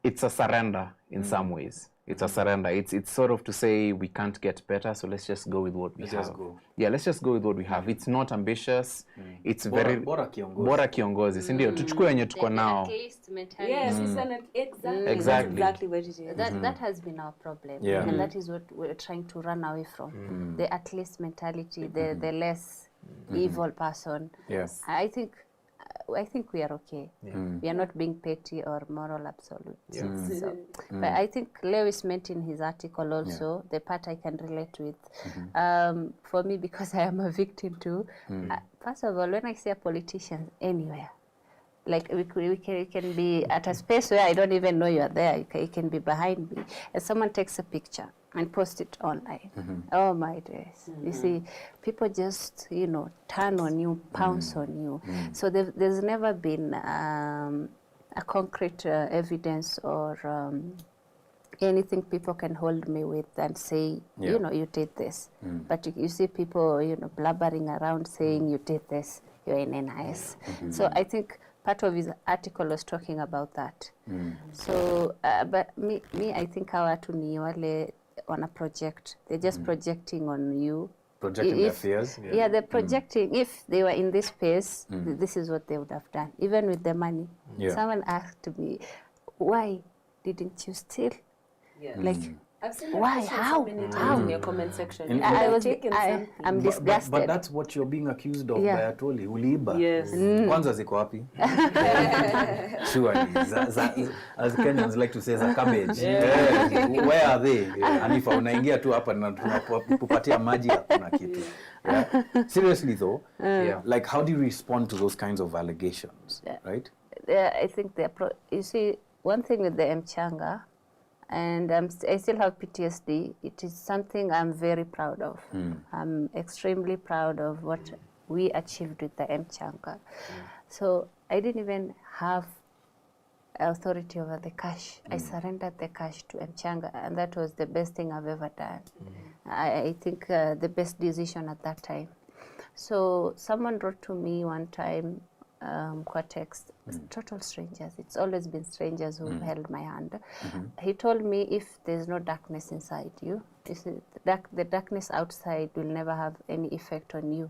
surrender in some ways. It's a surrender. It's sort of to say we can't get better, so let's just go with what we have.
Just go.
Yeah, let's just go with what we have. It's not ambitious. It's very
Bora kiongozi.
bora kiongozi, si ndio? Tuchukue yenye tuko nao.
At least mentality.
Yes, it's exactly.
Exactly.
That's exactly what it is.
That has been our problem,
Yeah.
and that is what we're trying to run away from. The at least mentality, the less evil person.
Yes.
I think we are okay. We are not being petty or moral absolute. So, but I think Lewis meant in his article also the part I can relate with. For me, because I am a victim too. First of all, when I see a politician anywhere, like we can be at a space where I don't even know you are there. You can be behind me, and someone takes a picture and post it online. Oh my days! You see, people just turn on you, pounce on you. So there's never been a concrete evidence or anything people can hold me with and say, you did this. But you see people, blabbering around saying you did this, you're in NIS. So I think part of his article was talking about that. So, but me, I think our watu ni wale wana project. They're just projecting on you.
Projecting their fears.
Yeah, they're projecting. If they were in this space, this is what they would have done, even with the money.
Yeah.
Someone asked me, why didn't you steal?
Yeah.
Like,
I've seen
why?
that question
How?
so many times
How?
in your comment section.
In-
I'm disgusted.
But that's what you're being accused of
Yeah.
by Atwoli. Uliiba.
Yes.
Kwanza ziko wapi? Surely. As Kenyans like to say, za cabbage. Yeah. Where are they? Hanifa, unaingia tu hapa na tunakupatia maji hakuna kitu. Yeah. Seriously though, like how do you respond to those kinds of allegations, right?
I think you see, one thing with the Mchanga, and I still have PTSD. It is something I'm very proud of. I'm extremely proud of what we achieved with the Mchanga. So I didn't even have authority over the cash. I surrendered the cash to Mchanga, and that was the best thing I've ever done. I think the best decision at that time. So someone wrote to me one time, qua text, total strangers. It's always been strangers who held my hand. He told me, if there's no darkness inside you, the darkness outside will never have any effect on you.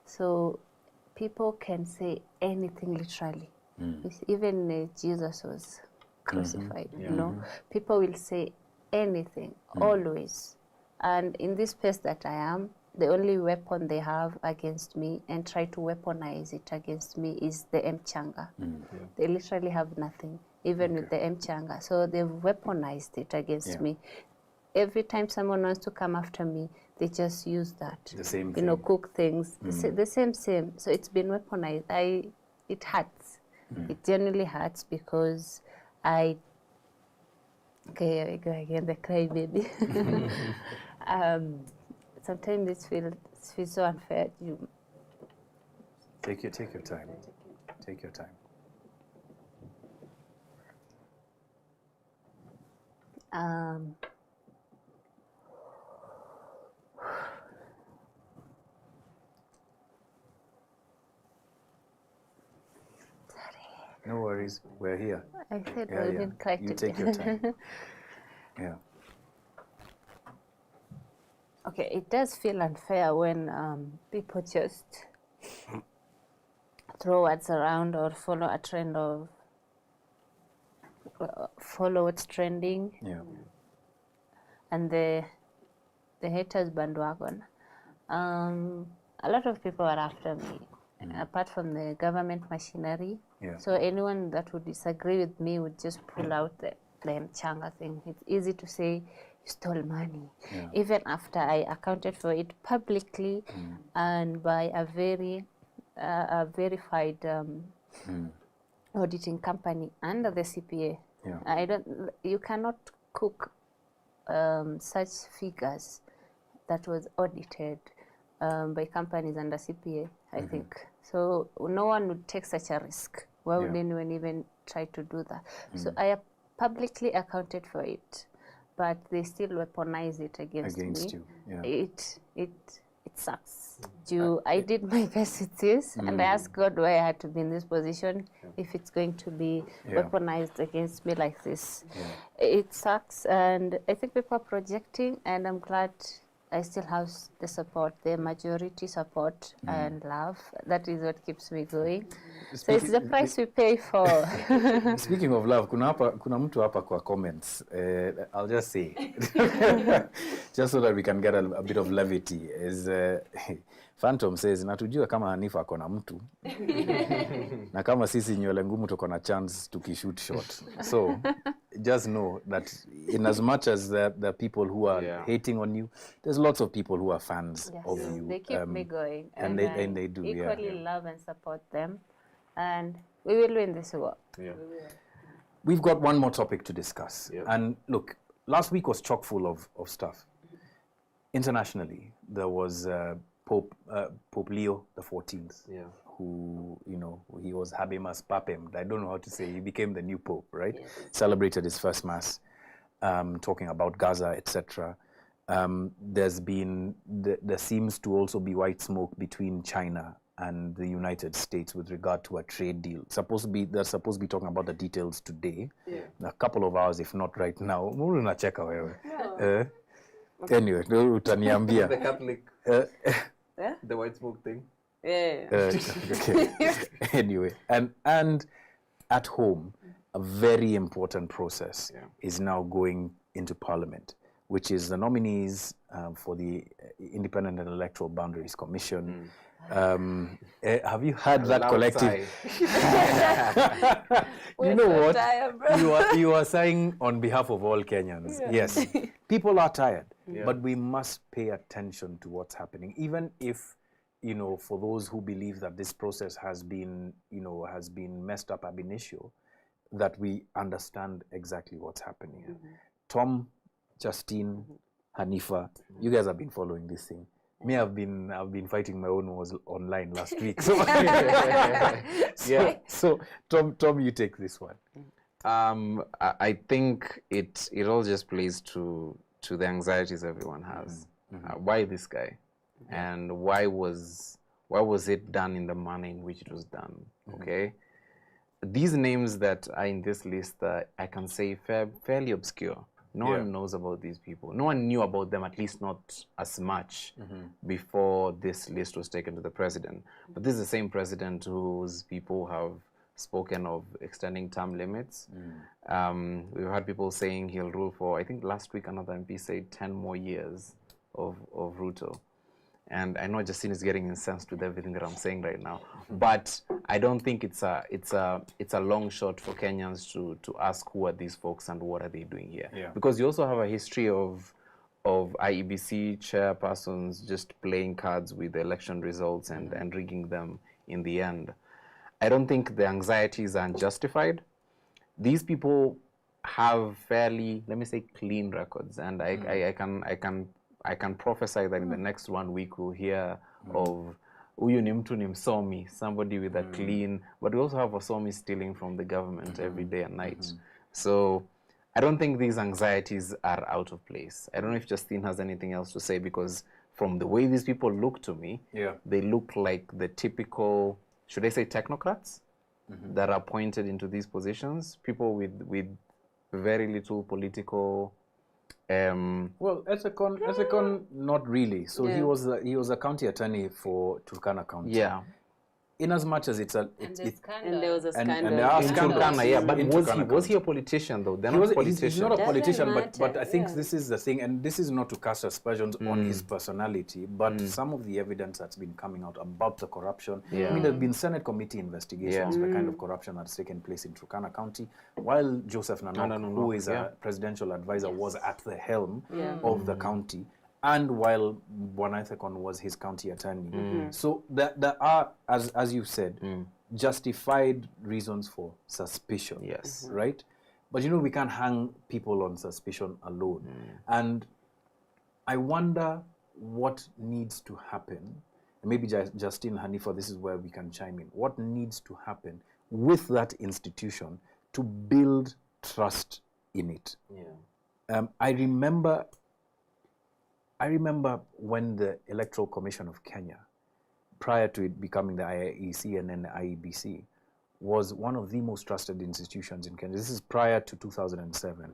So people can say anything literally. Even Jesus was crucified, People will say anything, always. And in this space that I am, the only weapon they have against me and try to weaponize it against me is the Mchanga. They literally have nothing, even with the Mchanga. So they've weaponized it against me. Every time someone wants to come after me, they just use that.
The same thing.
Cook things. The same. So it's been weaponized. It hurts. It genuinely hurts because okay, here we go again, the crybaby. Sometimes this feels so unfair.
Take your time. Take your time. No worries, we're here.
I said I didn't cry
You
today.
take your time. Yeah.
Okay, it does feel unfair when people just throw words around or follow a trend of follow what's trending.
Yeah.
And the haters bandwagon. A lot of people are after me, apart from the government machinery.
Yeah.
So anyone that would disagree with me would just pull out the Mchanga thing. It's easy to say, you stole money.
Yeah.
Even after I accounted for it publicly and by a a verified auditing company under the CPA.
Yeah.
You cannot cook such figures that was audited by companies under CPA, I think. So no one would take such a risk. Why would anyone even try to do that? So I publicly accounted for it, but they still weaponize it against me.
You. Yeah.
it sucks. I did my best with this, and I asked God why I had to be in this position if it's going to be weaponized against me like this. It sucks, and I think people are projecting, and I'm glad I still have the support, the majority support and love. That is what keeps me going. So it's the price we pay for.
Speaking of love, kuna mtu hapa kwa comments. I'll just say, just so that we can get a bit of levity, is Phantom says, natujua kama Hanifa akona mtu, na kama sisi nywele ngumu tuko na chance tukishoot shot. So, just know that in as much as the people who are hating on you, there's lots of people who are fans of you.
They keep me going.
And they do,
equally love and support them. And we will win this war.
We've got one more topic to discuss. And look, last week was chock full of stuff. Internationally, there was Pope Leo the 14th, who, he was Habemus Papem. I don't know how to say. He became the new Pope, right? Celebrated his first Mass, talking about Gaza, etc. There seems to also be white smoke between China and the United States with regard to a trade deal. They're supposed to be talking about the details today. In a couple of hours, if not right now. Unacheka wewe. Anyway, utaniambia.
The Catholic, the white smoke thing.
Okay. Anyway, and at home, a very important process is now going into Parliament, which is the nominees for the Independent and Electoral Boundaries Commission. Have you heard that collective? You know what? Tired, you are saying on behalf of all Kenyans. Yes, people are tired, but we must pay attention to what's happening, even if, for those who believe that this process has been messed up ab initio, that we understand exactly what's happening. Tom, Justine, Hanifa, you guys have been following this thing. Me, I've been fighting my own wars online last week. So, so Tom, you take this one.
I think it all just plays to the anxieties everyone has. Why this guy, and why was it done in the manner in which it was done? Okay, these names that are in this list, I can say fairly obscure. No one knows about these people. No one knew about them, at least not as much, before this list was taken to the president. But this is the same president whose people have spoken of extending term limits. We've had people saying he'll rule for, I think last week another MP said 10 more years of Ruto. And I know Justine is getting incensed with everything that I'm saying right now, but I don't think it's a long shot for Kenyans to ask who are these folks and what are they doing here. Because you also have a history of IEBC chairpersons just playing cards with the election results and rigging them in the end. I don't think the anxieties are unjustified. These people have fairly, let me say, clean records, and I can prophesy that in the next 1 week we'll hear of huyu ni mtu ni msomi, somebody with a clean, but we also have wasomi stealing from the government every day and night. So I don't think these anxieties are out of place. I don't know if Justine has anything else to say, because from the way these people look to me, they look like the typical, should I say, technocrats that are appointed into these positions, people with very little political.
Well, Ethekon, not really. So he was a county attorney for Turkana County. In as much as it's a
and there was a scandal.
And there are scandals.
Turkana, but was he a politician though?
He's not a politician, but I think this is the thing, and this is not to cast aspersions on his personality, but some of the evidence that's been coming out about the corruption. I mean, there have been Senate committee investigations of the kind of corruption that's taken place in Turkana County, while Joseph Nanok, who is a presidential advisor, was at the helm of the county. And while Ethekon was his county attorney. So there are, as you said, justified reasons for suspicion.
Yes.
Right? But we can't hang people on suspicion alone. And I wonder what needs to happen. And maybe Justine, Hanifa, this is where we can chime in. What needs to happen with that institution to build trust in it? I remember I remember when the Electoral Commission of Kenya, prior to it becoming the IEC and then the IEBC, was one of the most trusted institutions in Kenya. This is prior to 2007,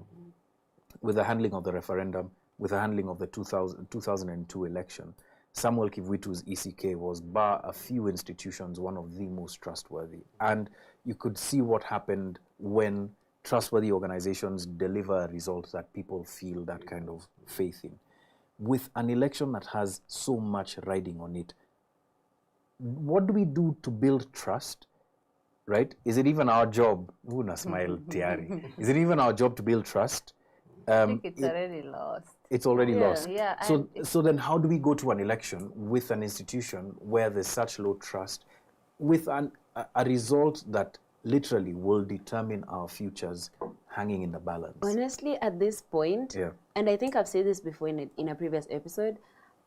with the handling of the referendum, with the handling of the 2002 election. Samuel Kivuitu's ECK was, bar a few institutions, one of the most trustworthy. And you could see what happened when trustworthy organizations deliver a result that people feel that kind of faith in. With an election that has so much riding on it, what do we do to build trust? Right? Is it even our job? Una smile, Tiari. Is it even our job to build trust?
I think it's already lost.
It's already lost.
Yeah,
so then how do we go to an election with an institution where there's such low trust, with a result that literally will determine our futures hanging in the balance?
Honestly, at this point, and I think I've said this before in a previous episode,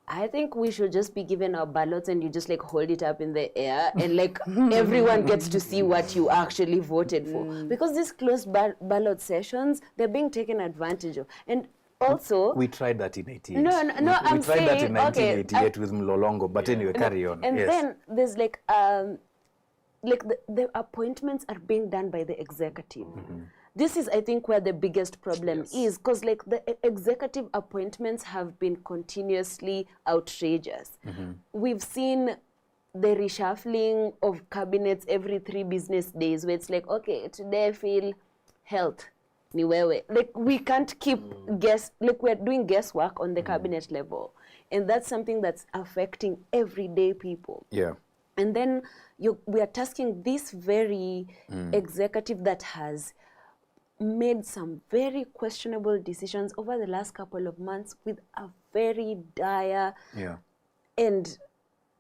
I think we should just be given our ballots and you just like hold it up in the air and like everyone gets to see what you actually voted for. Because these closed ballot sessions, they're being taken advantage of. And also...
We tried that in 88.
No, I'm
tried
saying...
that in 1988 with Mlolongo, but anyway, carry on.
And then there's like the appointments are being done by the executive. This is, I think, where the biggest problem is, because like the executive appointments have been continuously outrageous. We've seen the reshuffling of cabinets every 3 business days, where it's like, okay, today I feel health, ni wewe. Like we can't keep we're doing guesswork on the cabinet level, and that's something that's affecting everyday people.
Yeah.
And then we are tasking this very executive that has made some very questionable decisions over the last couple of months with a very dire and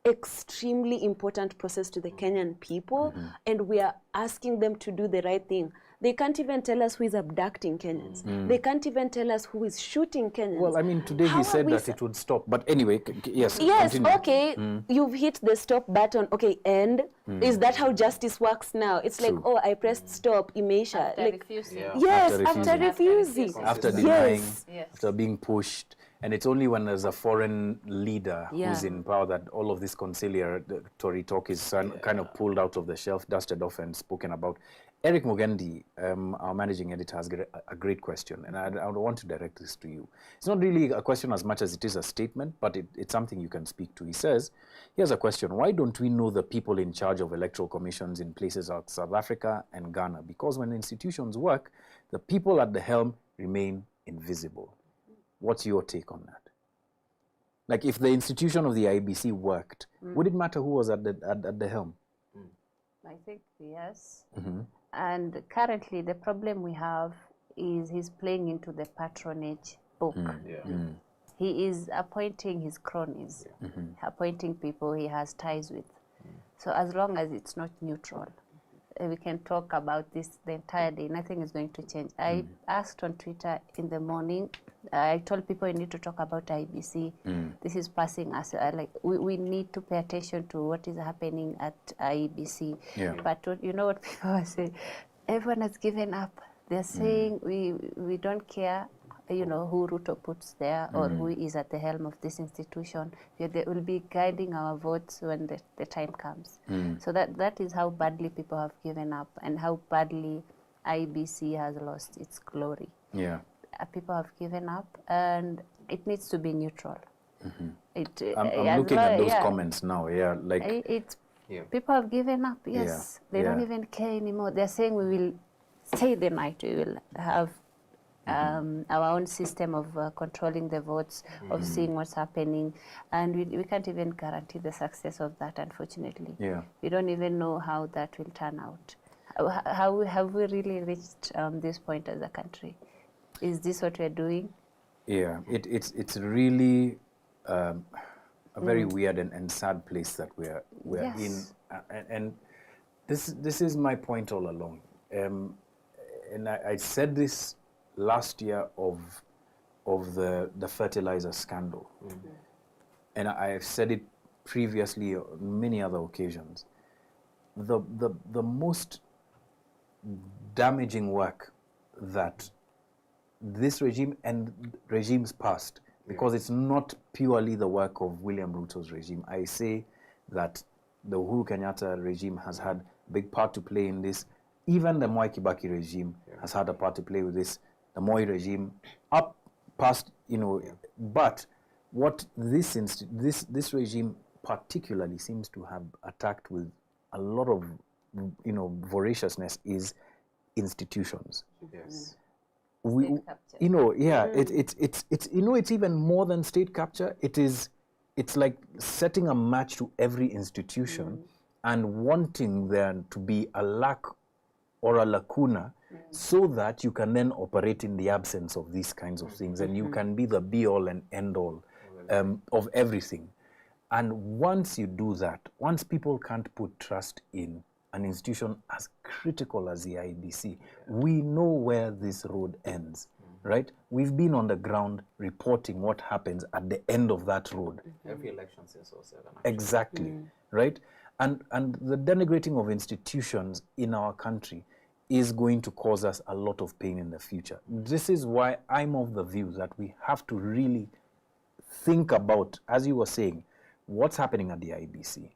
extremely important process to the Kenyan people, and we are asking them to do the right thing. They can't even tell us who is abducting Kenyans. They can't even tell us who is shooting Kenyans.
Well, I mean, today he said that it would stop. But anyway, yes.
Yes,
continue.
okay, you've hit the stop button. Okay, and is that how justice works now? It's like, oh, I pressed stop, Imeisha.
After
like,
refusing.
yes,
After
refusing.
After denying,
Yes.
after being pushed. And it's only when there's a foreign leader who's in power that all of this conciliatory talk is kind of pulled out of the shelf, dusted off, and spoken about. Eric Mugendi, our managing editor, has a great question, and I want to direct this to you. It's not really a question as much as it is a statement, but it's something you can speak to. He says, here's a question: why don't we know the people in charge of electoral commissions in places like South Africa and Ghana? Because when institutions work, the people at the helm remain invisible. What's your take on that? Like, if the institution of the IEBC worked, would it matter who was at the helm?
I think yes. And currently the problem we have is he's playing into the patronage book. He is appointing his cronies, appointing people he has ties with. So as long as it's not neutral, we can talk about this the entire day. Nothing is going to change. I asked on Twitter in the morning, I told people you need to talk about IEBC. This is passing us. We need to pay attention to what is happening at IEBC. But you know what people are saying? Everyone has given up. They're saying we don't care, you know, who Ruto puts there or who is at the helm of this institution. They will be guiding our votes when the time comes. So that is how badly people have given up and how badly IEBC has lost its glory. People have given up, and it needs to be neutral.
I'm looking at those comments now.
People have given up. Yes, they don't even care anymore. They're saying we will stay the night. We will have our own system of controlling the votes, of seeing what's happening, and we can't even guarantee the success of that, unfortunately. We don't even know how that will turn out. How have we really reached this point as a country? Is this what we're doing?
Yeah, it's really a very weird and sad place that we're in, and this is my point all along. And I said this last year of the fertilizer scandal, and I've said it previously on many other occasions. The most damaging work that this regime and regimes past because it's not purely the work of William Ruto's regime. I say that the Uhuru Kenyatta regime has had a big part to play in this. Even the Mwai Kibaki regime has had a part to play with this. The Moi regime, up past, but what this regime particularly seems to have attacked with a lot of, voraciousness is institutions.
Yes.
State capture.
It's even more than state capture. It's like setting a match to every institution and wanting there to be a lack or a lacuna so that you can then operate in the absence of these kinds of things, and you can be the be-all and end-all of everything. And once you do that, once people can't put trust in an institution as critical as the IEBC, we know where this road ends, right? We've been on the ground reporting what happens at the end of that road.
Every election since 07.
Exactly, right? And the denigrating of institutions in our country is going to cause us a lot of pain in the future. This is why I'm of the view that we have to really think about, as you were saying, what's happening at the IEBC,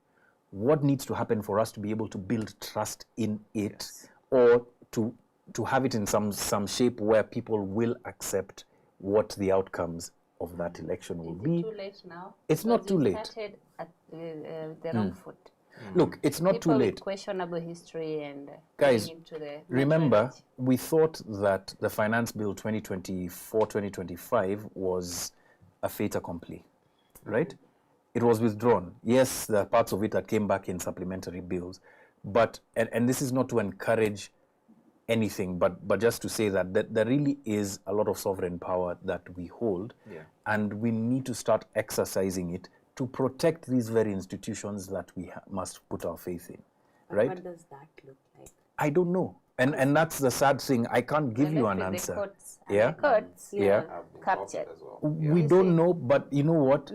what needs to happen for us to be able to build trust in it, or to have it in some shape where people will accept what the outcomes of that election will be.
Too late now?
It's not too late.
Started at the wrong foot.
Look, it's not
People
too
with
late.
questionable history and
Guys,
going into the
Remember,
majority.
we thought that the Finance Bill 2024-2025 was a fait accompli, right? It was withdrawn. Yes, there are parts of it that came back in supplementary bills, but, and this is not to encourage anything, but just to say that there really is a lot of sovereign power that we hold, and we need to start exercising it to protect these very institutions that we must put our faith in, right?
What does that look like?
I don't know. And that's the sad thing. I can't give you an
The
answer.
courts,
Yeah?
the courts
Yeah.
captured.
As well.
We don't know, but you know what?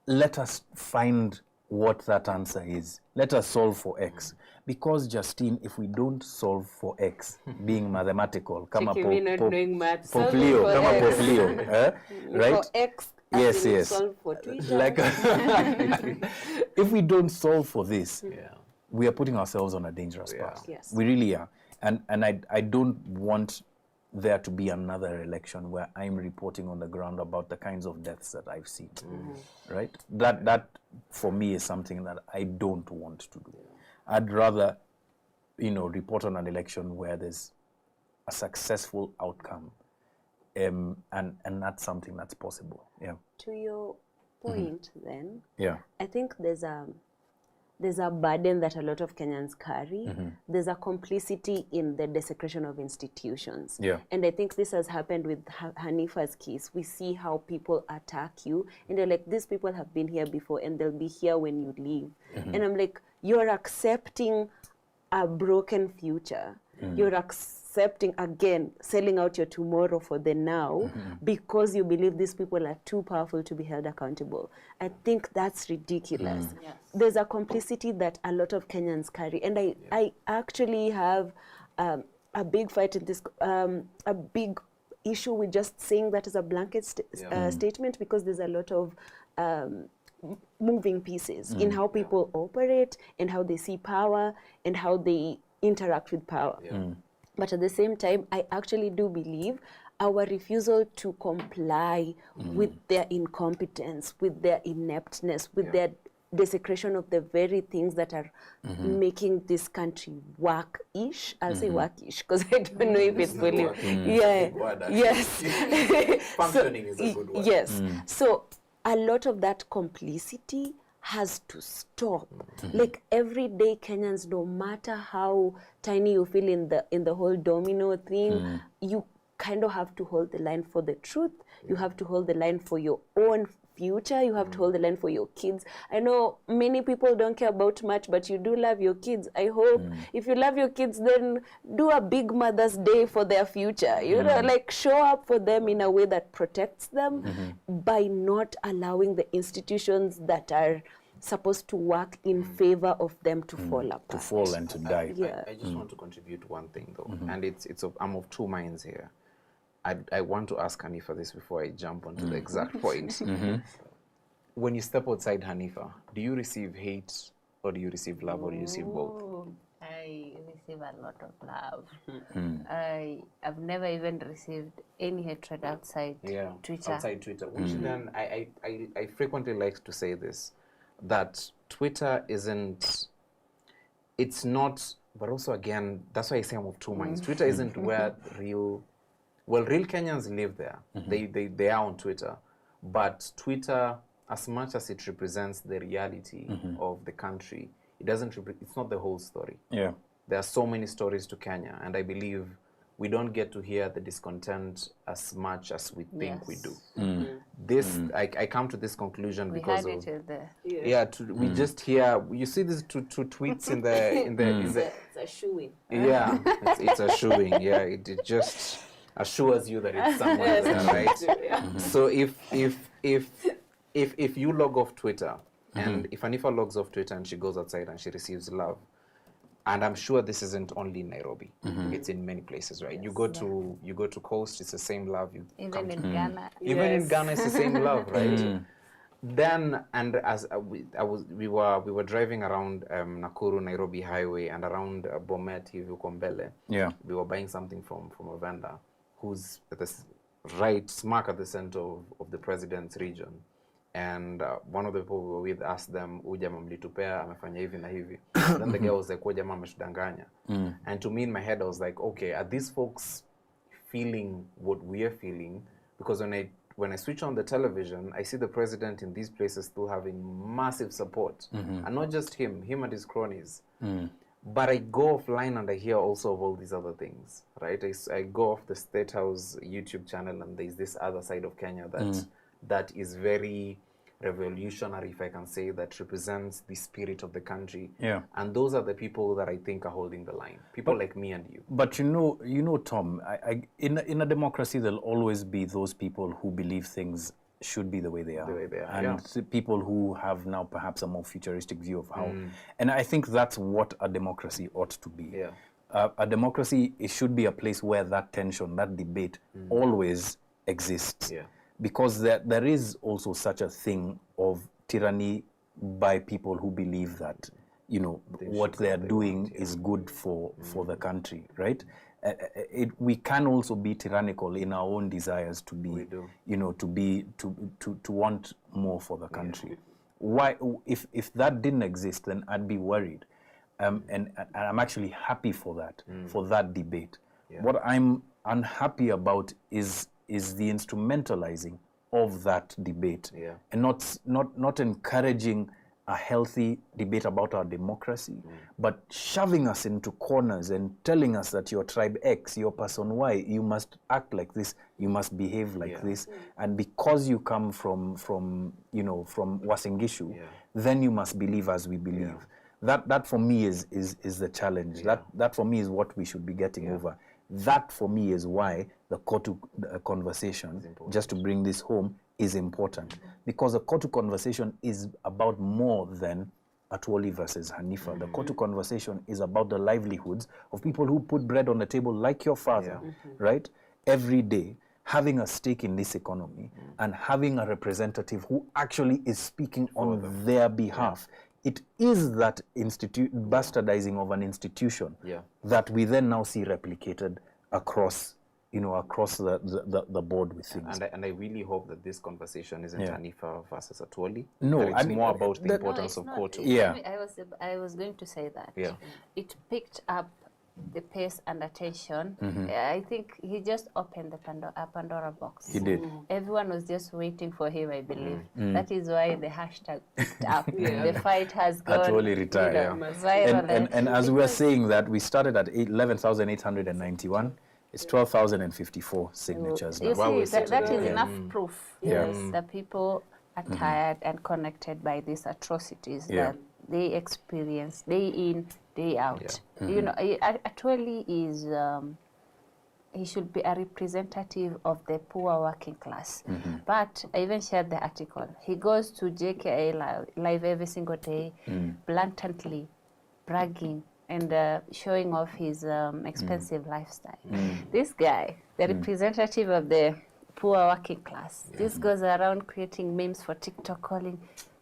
Let us find what that answer is. Let us solve for X. Because, Justine, if we don't solve for X, being mathematical, come up
Check me not knowing maths.
Pope
Solve
Leo,
for
come up
X.
Pope Leo, right?
For X, as
Yes,
in
yes.
solve for Twitter.
Like, if we don't solve for this,
Yeah.
we are putting ourselves on a dangerous path.
Yes.
We really are. And I don't want there to be another election where I'm reporting on the ground about the kinds of deaths that I've seen, right? That for me is something that I don't want to do. I'd rather, report on an election where there's a successful outcome, and that's something that's possible. Yeah.
To your point, then,
Yeah.
I think there's a burden that a lot of Kenyans carry. There's a complicity in the desecration of institutions.
Yeah.
And I think this has happened with Hanifa's case. We see how people attack you, and they're like, these people have been here before, and they'll be here when you leave. And I'm like, you're accepting a broken future. You're accepting, again, selling out your tomorrow for the now because you believe these people are too powerful to be held accountable. I think that's ridiculous.
Yes.
There's a complicity that a lot of Kenyans carry. And I actually have a big fight in this, a big issue with just saying that as a blanket statement, because there's a lot of moving pieces in how people operate and how they see power and how they interact with power. But at the same time, I actually do believe our refusal to comply with their incompetence, with their ineptness, with their desecration of the very things that are making this country work-ish. I'll say work-ish because I don't know if it's fully. Yeah. Yes.
Functioning is a good word.
Yes. So a lot of that complicity has to stop. Like every day Kenyans, no matter how tiny you feel in the whole domino thing, you kind of have to hold the line for the truth. You have to hold the line for your own future. You have to hold the line for your kids. I know many people don't care about much, but you do love your kids. I hope if you love your kids, then do a big Mother's Day for their future. You know, like show up for them in a way that protects them by not allowing the institutions that are supposed to work in favor of them to fall apart.
To fall and to die.
Yeah.
I just want to contribute one thing though, and I'm of two minds here. I want to ask Hanifa this before I jump onto the exact point. When you step outside Hanifa, do you receive hate or do you receive love or do you receive both?
Ooh, I receive a lot of love. I've never even received any hatred outside Twitter.
Outside Twitter. Which then I frequently like to say this, that Twitter isn't, it's not, but also again, that's why I say I'm of two minds. Twitter isn't where real Kenyans live there. They are on Twitter. But Twitter, as much as it represents the reality of the country, it doesn't, it's not the whole story.
Yeah.
There are so many stories to Kenya, and I believe we don't get to hear the discontent as much as we think we do. This, I come to this conclusion
We
because
had
of,
it there.
yeah, we just hear, you see these two tweets in the
It's a shoo-in.
yeah, it's a shooing. Yeah, it just assures you that it's somewhere there, right? So if you log off Twitter, and if Hanifa logs off Twitter and she goes outside and she receives love, and I'm sure this isn't only in Nairobi, it's in many places, right? You go to Coast, it's the same love. You
Even in Ghana.
even in Ghana, it's the same love, right? Then, and as we were driving around Nakuru Nairobi highway and around Bomet hivi uko mbele.
Yeah.
We were buying something from a vendor who's at this right smack at the center of the president's region. And one of the people we were with asked them, "Huyu jamaa mlitupea amefanya hivi na hivi." Then the guy was like, "Huyu jamaa ametudanganya." And to me in my head I was like, okay, are these folks feeling what we are feeling? Because when I switch on the television, I see the president in these places still having massive support. And not just him and his cronies. But I go offline and I hear also of all these other things, right? I go off the State House YouTube channel and there's this other side of Kenya that is very revolutionary, if I can say, that represents the spirit of the country.
Yeah.
And those are the people that I think are holding the line. People like me and you.
But you know, Tom, in a democracy, there'll always be those people who believe things should be the way they are.
The way they are,
and people who have now perhaps a more futuristic view of how. And I think that's what a democracy ought to be.
Yeah.
A democracy, it should be a place where that tension, that debate always exists.
Yeah.
Because there is also such a thing of tyranny by people who believe that, you know, what they are doing is good for the country, right? We can also be tyrannical in our own desires to be, you know, to want more for the country. Why, if that didn't exist, then I'd be worried, and I'm actually happy for that debate. What I'm unhappy about is the instrumentalizing of that debate, and not encouraging a healthy debate about our democracy, but shoving us into corners and telling us that you're tribe X, you're person Y, you must act like this, you must behave like this, and because you come from Uasin Gishu, then you must believe as we believe. That for me is the challenge. That for me is what we should be getting over. That for me is why the Kotu conversation, just to bring this home, is important. Because the Kotu conversation is about more than Atwoli versus Hanifa. The Kotu conversation is about the livelihoods of people who put bread on the table, like your father, right? Every day, having a stake in this economy and having a representative who actually is speaking on their behalf. It is that bastardizing of an institution that we then now see replicated across the board with things.
And I really hope that this conversation isn't Hanifa versus Atwoli.
No,
it's more about the importance of Kotu.
Yeah.
I was going to say that.
Yeah.
It picked up the pace and attention. I think he just opened the Pandora box.
He did.
Everyone was just waiting for him, I believe. That is why the hashtag picked up. The fight has gone
Atwoli retire.
viral.
And as we were saying that, we started at 11,891. It's 12,054 signatures now.
You see, that is enough proof that people are tired and connected by these atrocities that they experience day in, day out. You know, Atwoli is, he should be a representative of the poor working class. But I even shared the article. He goes to JKA live every single day, blatantly bragging and showing off his expensive lifestyle. This guy, the representative of the poor working class, this goes around creating memes for TikTok, calling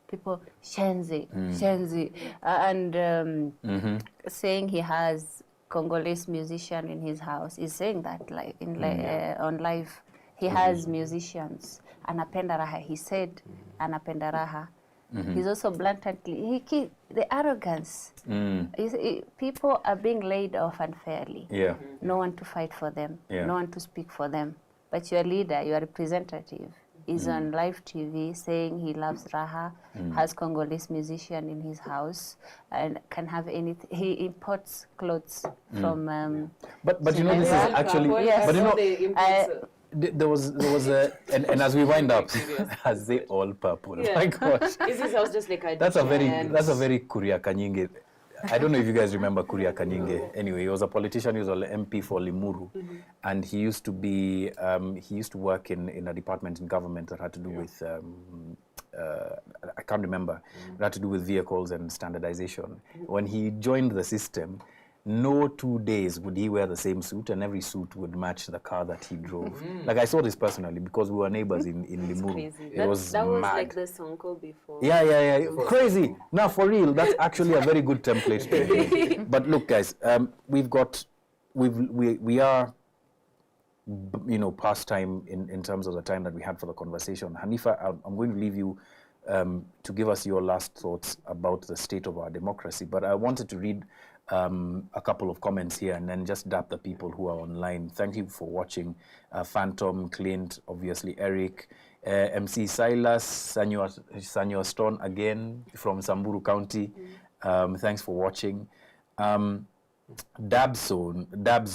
people Shenzi, Shenzi, and saying he has Congolese musician in his house. He's saying that like on live. He has musicians. Anapenda raha. He said anapenda raha. He's also blatantly, the arrogance. People are being laid off unfairly.
Yeah.
No one to fight for them.
Yeah.
No one to speak for them. But your leader, your representative, is on live TV saying he loves Raha, has Congolese musician in his house, and can have anything. He imports clothes from.
But you know, this is actually.
Yes.
But you know, there was a and as we wind up, as they all purple.
Yeah.
My gosh,
Is his house just like a
that's a
giant-
very Kuria Kanyinge. I don't know if you guys remember Kuria Kanyinge. Anyway, he was a politician. He was an MP for Limuru, and he used to be he used to work in a department in government that had to do with I can't remember. It had to do with vehicles and standardization. When he joined the system, no 2 days would he wear the same suit, and every suit would match the car that he drove. Like, I saw this personally because we were neighbors in Limuru.
Crazy.
It was
that was
mad.
like the Sonko before.
Yeah. Crazy. Now, for real, that's actually a very good template to use. But look, guys, we are, you know, past time in terms of the time that we had for the conversation. Hanifa, I'm going to leave you to give us your last thoughts about the state of our democracy. But I wanted to read a couple of comments here and then just dap the people who are online. Thank you for watching. Clint, obviously Eric, MC Silas, Sanyo Stone again from Samburu County. Thanks for watching. Dab Zone, not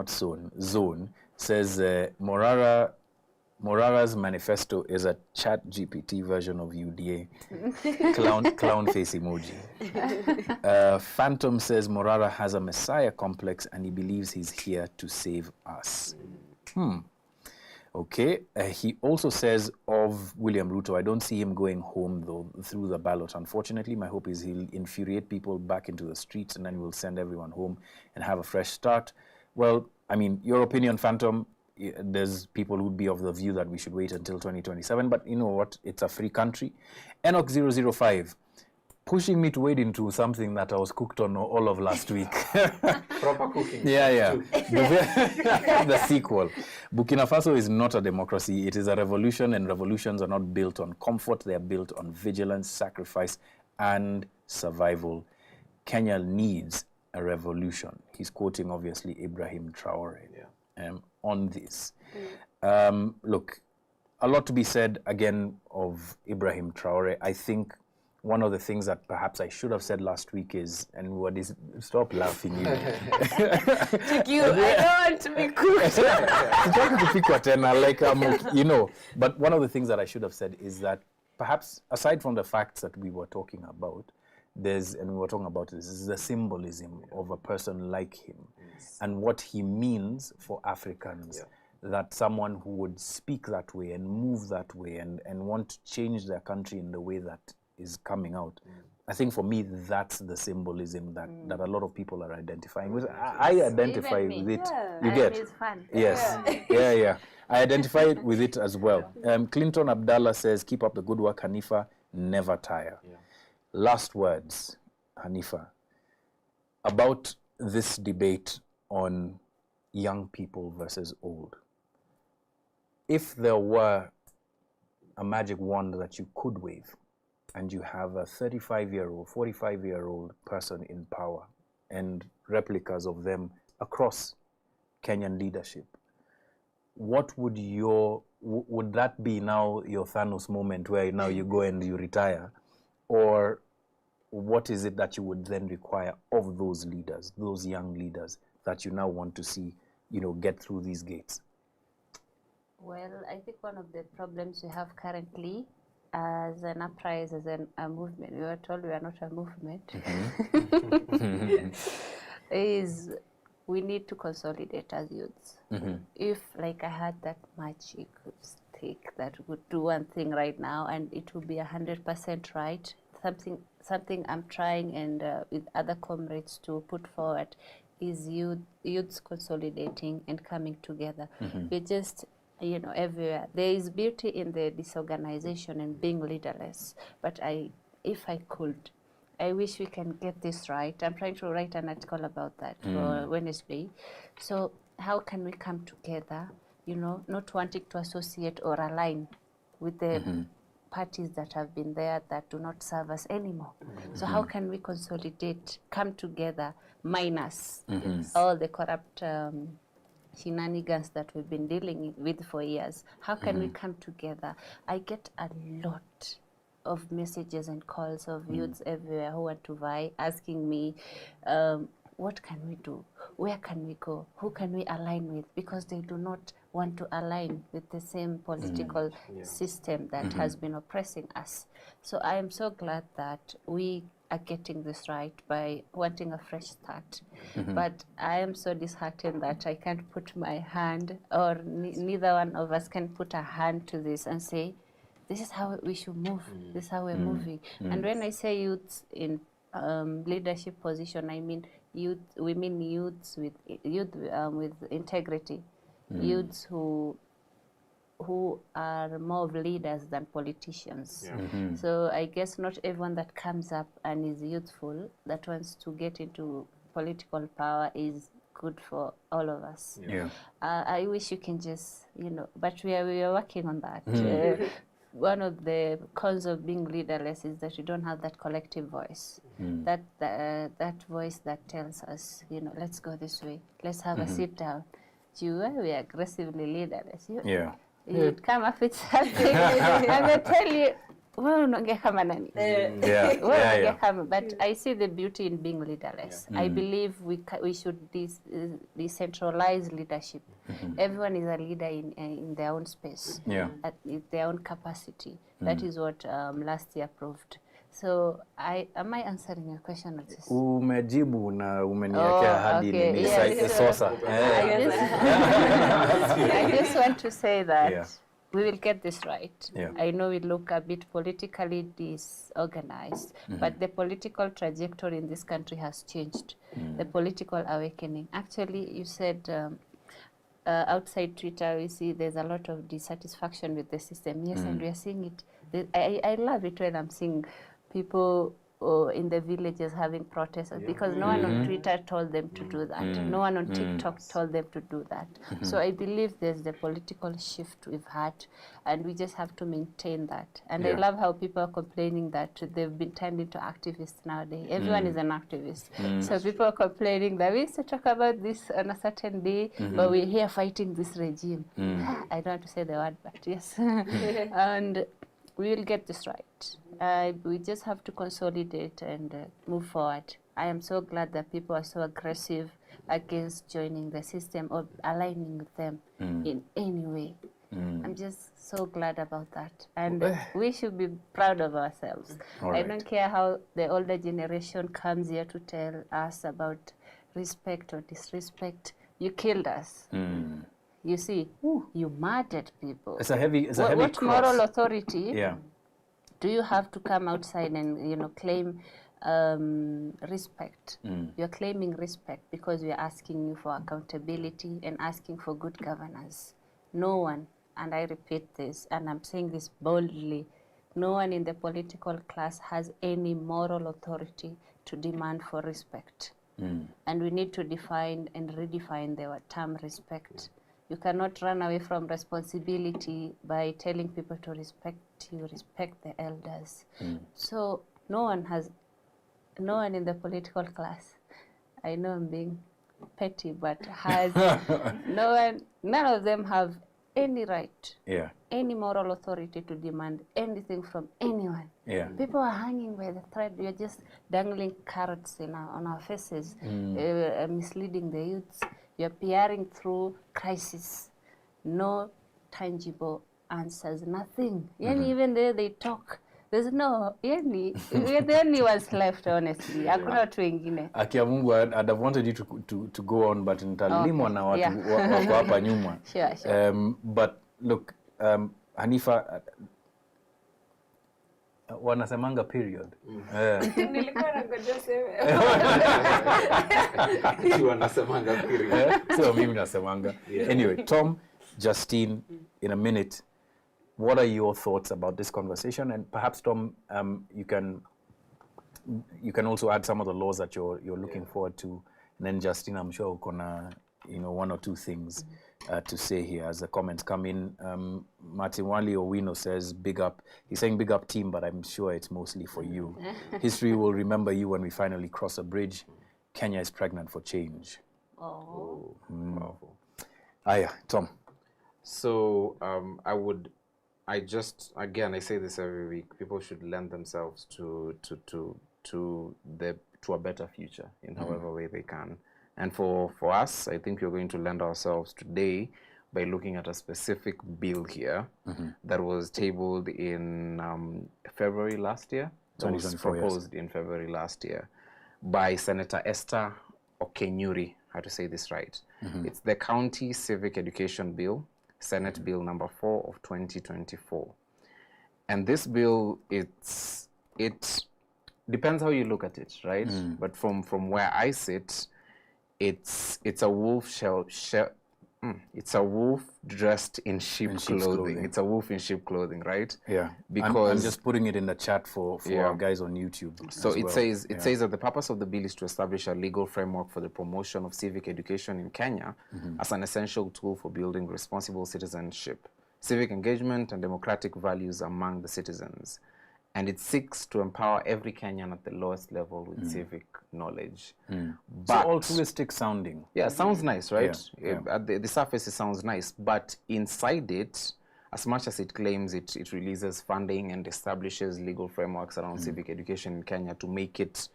Zone, says Morara's manifesto is a chat GPT version of UDA. clown face emoji. Phantom says Morara has a messiah complex and he believes he's here to save us. Okay. He also says of William Ruto, I don't see him going home though through the ballot. Unfortunately, my hope is he'll infuriate people back into the streets and then we'll send everyone home and have a fresh start. Well, I mean, your opinion, Phantom. There's people who would be of the view that we should wait until 2027, but you know what? It's a free country. Enoch 005, pushing me to wade into something that I was cooked on all of last week.
Proper cooking.
Yeah. The sequel. Burkina Faso is not a democracy. It is a revolution, and revolutions are not built on comfort. They are built on vigilance, sacrifice, and survival. Kenya needs a revolution. He's quoting, obviously, Ibrahim Traore. On this. Look, a lot to be said again of Ibrahim Traore. I think one of the things that perhaps I should have said last week is, and what is, stop laughing.
I don't want to be cooked.
You know, but one of the things that I should have said is that perhaps aside from the facts that we were talking about, and we were talking about this, is the symbolism of a person like him and what he means for Africans, that someone who would speak that way and move that way and want to change their country in the way that is coming out. I think for me, that's the symbolism that a lot of people are identifying with. I identify with it. You get?
It's fun.
Yes. Yeah. I identify with it as well. Clinton Abdallah says, keep up the good work, Hanifa, never tire. Last words, Hanifa, about this debate on young people versus old. If there were a magic wand that you could wave and you have a 35-year-old, 45-year-old person in power and replicas of them across Kenyan leadership, what would would that be now your Thanos moment where now you go and you retire? Or what is it that you would then require of those leaders, those young leaders that you now want to see, you know, get through these gates?
Well, I think one of the problems we have currently as an uprising, as a movement, we were told we are not a movement, is we need to consolidate as youths. If, like, I had that magic stick that would do one thing right now and it would be 100% right, something I'm trying and with other comrades to put forward is youths consolidating and coming together. We're just, everywhere. There is beauty in the disorganization and being leaderless. But if I could, I wish we can get this right. I'm trying to write an article about that for Wednesday. So how can we come together, not wanting to associate or align with the parties that have been there that do not serve us anymore. So how can we consolidate, come together, minus all the corrupt shenanigans that we've been dealing with for years? How can we come together? I get a lot of messages and calls of youths everywhere who want to vie, asking me, what can we do? Where can we go? Who can we align with? Because they do not want to align with the same political system that has been oppressing us. So I am so glad that we are getting this right by wanting a fresh start. But I am so disheartened that I can't put my hand, or neither one of us can put a hand to this and say, this is how we should move. This is how we're moving. And when I say youths in leadership position, I mean youth. We mean youths with integrity, youths who are more of leaders than politicians. So I guess not everyone that comes up and is youthful, that wants to get into political power, is good for all of us. I wish you can just, but we are working on that. One of the cons of being leaderless is that you don't have that collective voice, that voice that tells us, let's go this way, let's have a sit down. We are aggressively leaderless. You'd come up with something and they tell you, but I see the beauty in being leaderless. I believe we should decentralize leadership. Everyone is a leader in their own space, at their own capacity. That is what last year proved. So am I answering your question?
Umejibu na umeniwekea hadi ni sosa.
I just want to say that we will get this right. I know we look a bit politically disorganized, but the political trajectory in this country has changed. The political awakening. Actually, you said outside Twitter, we see there's a lot of dissatisfaction with the system. Yes, and we are seeing it. I love it when I'm seeing people in the villages having protests, because no one on Twitter told them to do that. No one on TikTok told them to do that. So I believe there's the political shift we've had, and we just have to maintain that. And I love how people are complaining that they've been turned into activists nowadays. Everyone is an activist. So people are complaining that we used to talk about this on a certain day, but we're here fighting this regime. I don't want to say the word, but yes. And we will get this right. We just have to consolidate and move forward. I am so glad that people are so aggressive against joining the system or aligning with them in any way. I'm just so glad about that. And we should be proud of ourselves. I don't care how the older generation comes here to tell us about respect or disrespect. You killed us. You see, you murdered people.
It's a heavy
what
cross.
Moral authority do you have to come outside and claim respect? You're claiming respect because we're asking you for accountability and asking for good governance. No one, and I repeat this, and I'm saying this boldly, no one in the political class has any moral authority to demand for respect. And we need to define and redefine the term respect. You cannot run away from responsibility by telling people to respect you, respect the elders. So no one in the political class, I know I'm being petty, but has none of them have any right, any moral authority to demand anything from anyone. People are hanging by the thread. We are just dangling carrots on our faces, misleading the youths. You're peering through crisis. No tangible answers, nothing. Even there they talk. There's no, we're the only ones left, honestly. Hakuna watu wengine.
Akia Mungu, I'd have wanted you to go on, but nitalimwa na watu wako hapa nyuma.
Sure.
But look, Hanifa, wanasemanga period. So mimi nasemanga. Anyway, Tom, Justine, in a minute, what are your thoughts about this conversation? And perhaps, Tom, you can also add some of the laws that you're looking forward to. And then Justine, I'm sure gonna one or two things to say here as the comments come in. Martin Wali Owino says, big up. He's saying big up team, but I'm sure it's mostly for you. History will remember you when we finally cross a bridge. Kenya is pregnant for change.
Oh.
Powerful.
Yeah, Tom.
So I say this every week, people should lend themselves to a better future in however way they can. And for us, I think we're going to lend ourselves today by looking at a specific bill here that was tabled in February last year. It was proposed in February last year by Senator Esther Okenyuri, how to say this right. It's the County Civic Education Bill, Senate Bill number 4 of 2024. And this bill, it depends how you look at it, right? But from where I sit, it's a wolf it's a wolf dressed in sheep clothing. It's a wolf in sheep clothing, right?
Yeah.
Because
I'm just putting it in the chat for our guys on YouTube.
So it says that the purpose of the bill is to establish a legal framework for the promotion of civic education in Kenya as an essential tool for building responsible citizenship, civic engagement, and democratic values among the citizens. And it seeks to empower every Kenyan at the lowest level with civic knowledge.
But so altruistic sounding.
Yeah, sounds nice, right?
Yeah.
At the surface, it sounds nice. But inside it, as much as it claims it releases funding and establishes legal frameworks around civic education in Kenya to make it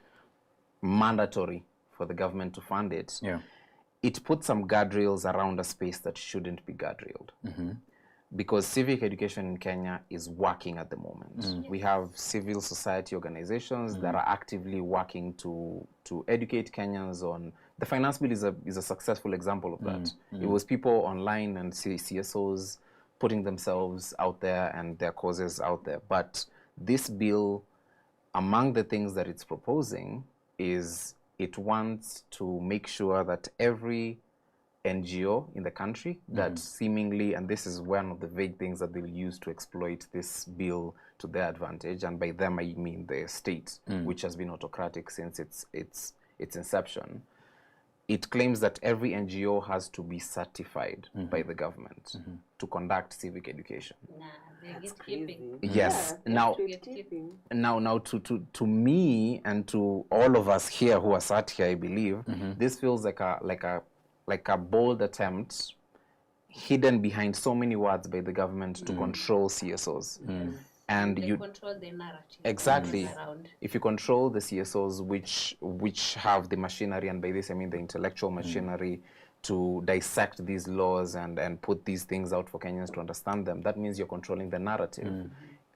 mandatory for the government to fund it, it puts some guardrails around a space that shouldn't be guardrailed. Because civic education in Kenya is working at the moment. We have civil society organizations that are actively working to educate Kenyans on... The finance bill is a successful example of that. It was people online and CSOs putting themselves out there and their causes out there. But this bill, among the things that it's proposing, is it wants to make sure that every NGO in the country that seemingly, and this is one of the vague things that they'll use to exploit this bill to their advantage, and by them I mean the state, which has been autocratic since its inception. It claims that every NGO has to be certified by the government to conduct civic education.
They're gatekeeping.
Yes. Now, to me and to all of us here who are sat here, I believe, this feels like a bold attempt hidden behind so many words by the government to control CSOs. And
They control the narrative.
Exactly.
Around.
If you control the CSOs, which have the machinery, and by this I mean the intellectual machinery to dissect these laws and put these things out for Kenyans to understand them, that means you're controlling the narrative.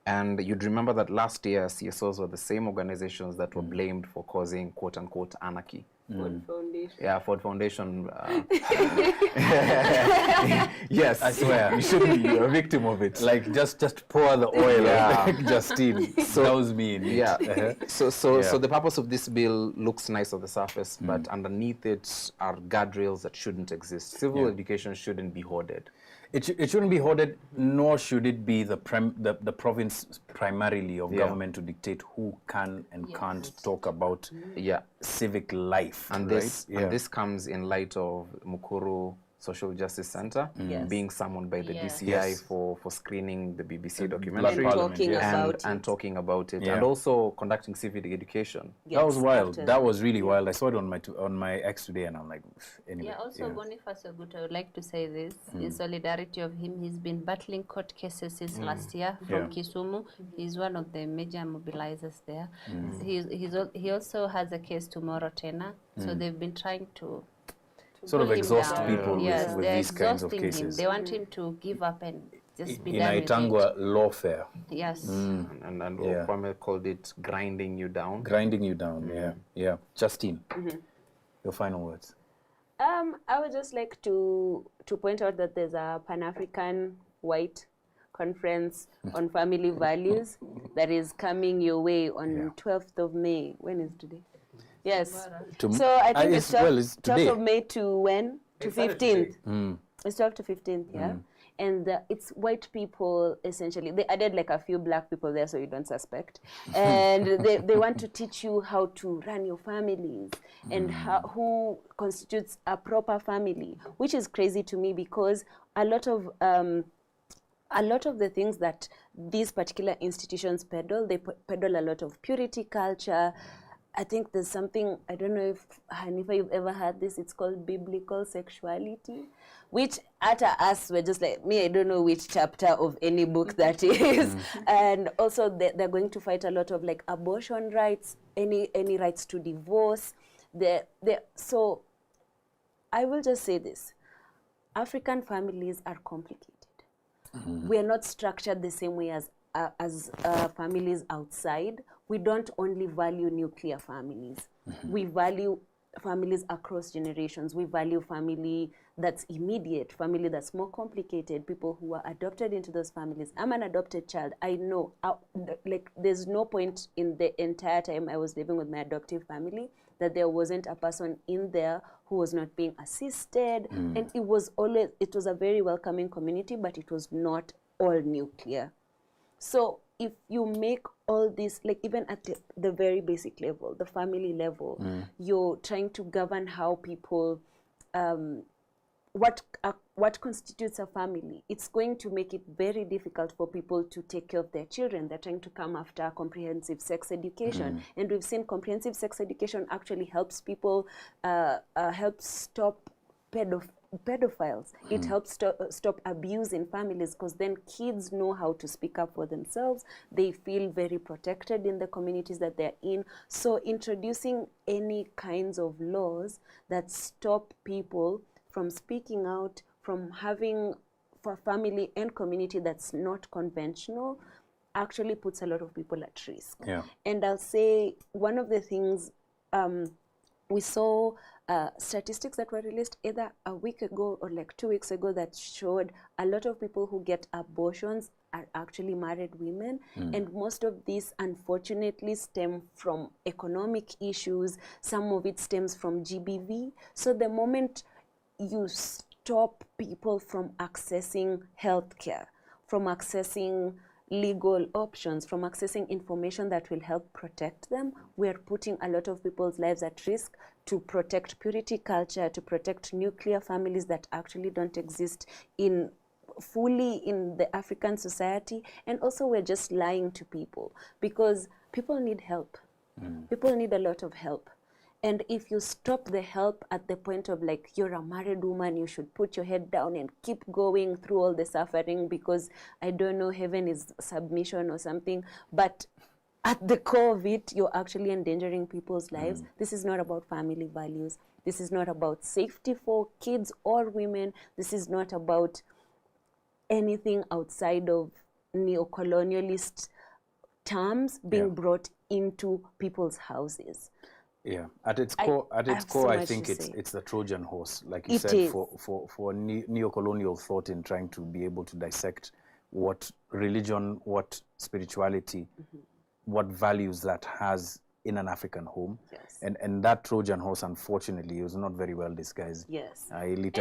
And you'd remember that last year, CSOs were the same organizations that were blamed for causing quote-unquote anarchy.
Ford Foundation.
Yeah, Ford Foundation. Yes,
I swear.
You shouldn't be a victim of it.
Like, just pour the oil on Justine. So that was me.
Yeah. So the purpose of this bill looks nice on the surface, but underneath it are guardrails that shouldn't exist. Civil education shouldn't be hoarded.
It shouldn't be hoarded, nor should it be the province primarily of government to dictate who can and can't talk about civic life.
And this comes in light of Mukuru Social Justice Center being summoned by the DCI for screening the BBC documentary and talking about it, and also conducting civic education.
That was wild. That was really wild. I saw it on my X today, and I'm like, anyway.
Yeah. Also, Boniface Oguta, I would like to say this in solidarity of him. He's been battling court cases since last year from Kisumu. He's one of the major mobilizers there. He also has a case tomorrow, Tena. So they've been trying to
sort of exhaust people with these kinds of
him.
cases.
They want him to give up and just be
in
done with
Aitangwa lawfare.
Yes.
And Kwame called it grinding you down.
Grinding you down, yeah. Justine, your final words.
I would just like to point out that there's a Pan-African white conference on family values that is coming your way on 12th of May. When is today? Yes. So I think it's 12th of May to when? To 15th. It's 12th to 15th, yeah. And it's white people, essentially. They added like a few black people there so you don't suspect. And they want to teach you how to run your families and who constitutes a proper family, which is crazy to me because a lot of the things that these particular institutions peddle, they peddle a lot of purity culture. I think there's something, I don't know if, Hanifa, you've ever heard this, it's called biblical sexuality, which at us, we're just like, me, I don't know which chapter of any book that is. And also they're going to fight a lot of like abortion rights, any rights to divorce. So I will just say this, African families are complicated. We are not structured the same way as families outside. We don't only value nuclear families. We value families across generations. We value family that's immediate, family that's more complicated, people who are adopted into those families. I'm an adopted child. I know, like, there's no point in the entire time I was living with my adoptive family that there wasn't a person in there who was not being assisted. And it was a very welcoming community, but it was not all nuclear. So if you make all this, like even at the very basic level, the family level, you're trying to govern how people, what constitutes a family. It's going to make it very difficult for people to take care of their children. They're trying to come after comprehensive sex education. And we've seen comprehensive sex education actually helps people, help stop pedophiles. It helps stop abuse in families because then kids know how to speak up for themselves. They feel very protected in the communities that they're in. So introducing any kinds of laws that stop people from speaking out, from having a family and community that's not conventional, actually puts a lot of people at risk. And I'll say one of the things we saw statistics that were released either a week ago or like 2 weeks ago that showed a lot of people who get abortions are actually married women. And most of these unfortunately stem from economic issues. Some of it stems from GBV. So the moment you stop people from accessing healthcare, from accessing legal options, from accessing information that will help protect them, we're putting a lot of people's lives at risk to protect purity culture, to protect nuclear families that actually don't exist fully in the African society. And also we're just lying to people because people need help. People need a lot of help. And if you stop the help at the point of like, you're a married woman, you should put your head down and keep going through all the suffering because, I don't know, heaven is submission or something. But at the core of it, you're actually endangering people's lives. This is not about family values. This is not about safety for kids or women. This is not about anything outside of neo-colonialist terms being brought into people's houses.
Yeah, at its core, I think it's the Trojan horse, like you said, for neo-colonial thought in trying to be able to dissect what religion, what spirituality, what values that has in an African home. And that Trojan horse, unfortunately, was not very well disguised.
And it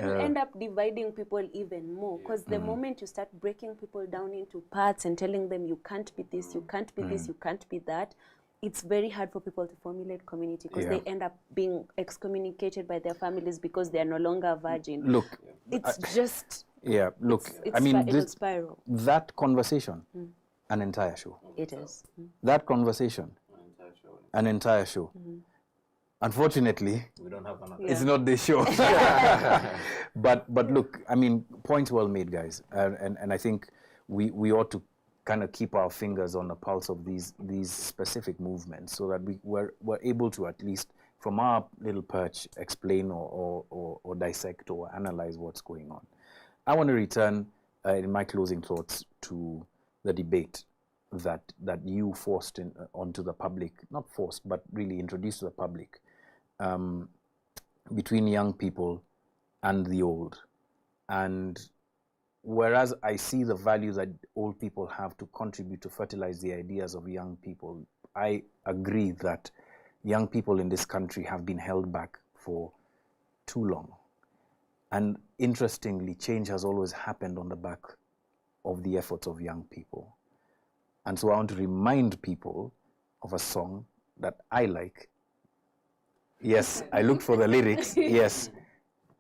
will end up dividing people even more because the moment you start breaking people down into parts and telling them you can't be this, you can't be this, you can't be that, it's very hard for people to formulate community because they end up being excommunicated by their families because they are no longer a virgin.
Look,
it's just...
Yeah, look, I mean, that conversation, an entire show.
It is.
That conversation, an entire show. Unfortunately,
we don't have another.
It's not this show. But look, I mean, points well made, guys. And I think we ought to kind of keep our fingers on the pulse of these specific movements so that we're able to at least, from our little perch, explain or dissect or analyze what's going on. I want to return in my closing thoughts to the debate that you forced onto the public, not forced, but really introduced to the public, between young people and the old. And whereas I see the value that old people have to contribute to fertilize the ideas of young people, I agree that young people in this country have been held back for too long. And interestingly, change has always happened on the back of the efforts of young people. And so I want to remind people of a song that I like. Yes, I looked for the lyrics, yes,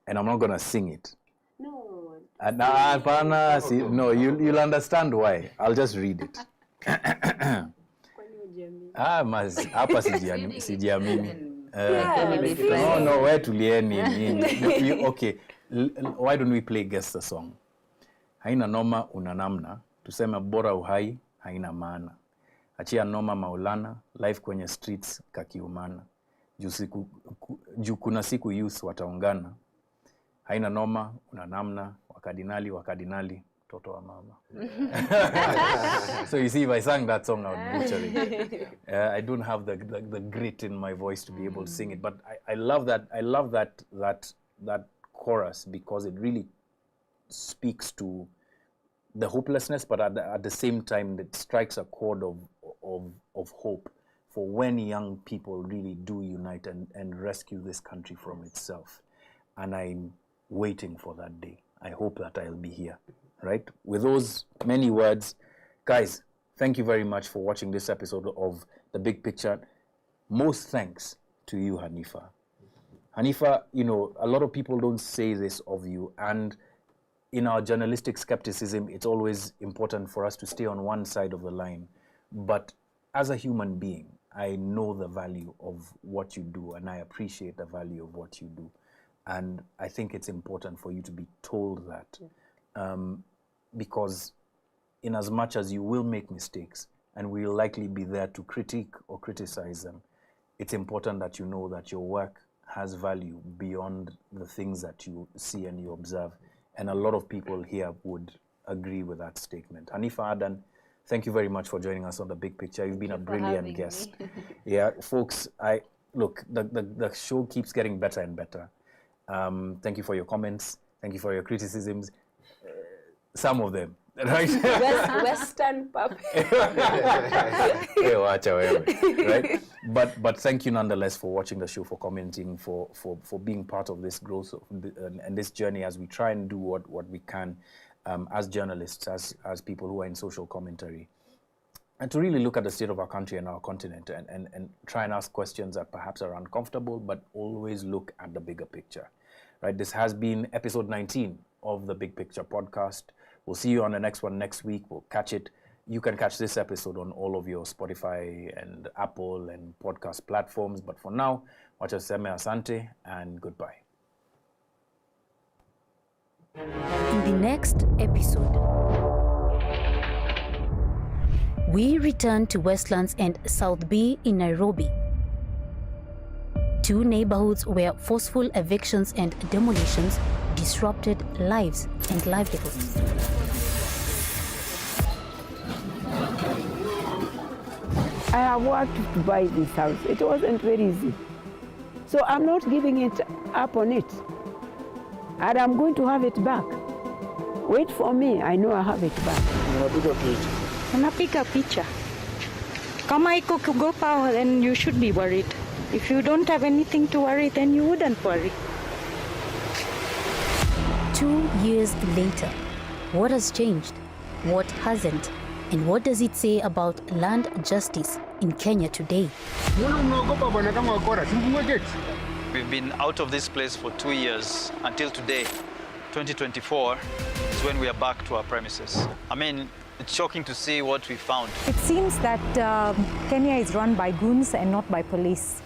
and I'm not going to sing it.
No.
No, you'll understand why. I'll just read it. Hapa sijiamini. No, where tulieni. Okay, why don't we play Guess the Song? Haina noma una namna, tuseme bora uhai, haina maana. Achia noma Maulana, life kwenye streets kakiumana. Juu kuna siku youth wataungana. Haina noma una namna, wakadinali, toto wa mama. So you see, if I sang that song, I would butcher it. I don't have the grit in my voice to be able to sing it, but I love that. I love that chorus because it really speaks to the hopelessness, but at the same time, it strikes a chord of hope for when young people really do unite and rescue this country from itself. And I'm waiting for that day. I hope that I'll be here, right? With those many words, guys, thank you very much for watching this episode of The Big Picture. Most thanks to you, Hanifa. Hanifa, you know, a lot of people don't say this of you, and in our journalistic skepticism, it's always important for us to stay on one side of the line. But as a human being, I know the value of what you do, and I appreciate the value of what you do. And I think it's important for you to be told that, because in as much as you will make mistakes, and we'll likely be there to critique or criticize them, it's important that you know that your work has value beyond the things that you see and you observe. And a lot of people here would agree with that statement. Hanifa, Adan, thank you very much for joining us on The Big Picture. You've been a brilliant guest. Yeah, folks, look, the show keeps getting better and better. Thank you for your comments. Thank you for your criticisms. Some of them, right?
Western puppet.
Right? But thank you nonetheless for watching the show, for commenting, for being part of this growth and this journey as we try and do what we can as journalists, as people who are in social commentary, and to really look at the state of our country and our continent and try and ask questions that perhaps are uncomfortable, but always look at the bigger picture. Right? This has been episode 19 of the Big Picture podcast. We'll see you on the next one next week. We'll catch it. You can catch this episode on all of your Spotify and Apple and podcast platforms. But for now, wacha seme asante and goodbye.
In the next episode, we return to Westlands and South B in Nairobi. Two neighborhoods where forceful evictions and demolitions disrupted lives and livelihoods.
I have worked to buy this house. It wasn't very easy. So I'm not giving it up on it. And I'm going to have it back. Wait for me, I know I have it back.
Unapiga picha. Kama iko kugopa, then you should be worried. If you don't have anything to worry, then you wouldn't worry.
2 years later, what has changed? What hasn't? And what does it say about land justice in Kenya today?
We've been out of this place for 2 years until today, 2024, is when we are back to our premises. I mean, it's shocking to see what we found.
It seems that Kenya is run by goons and not by police.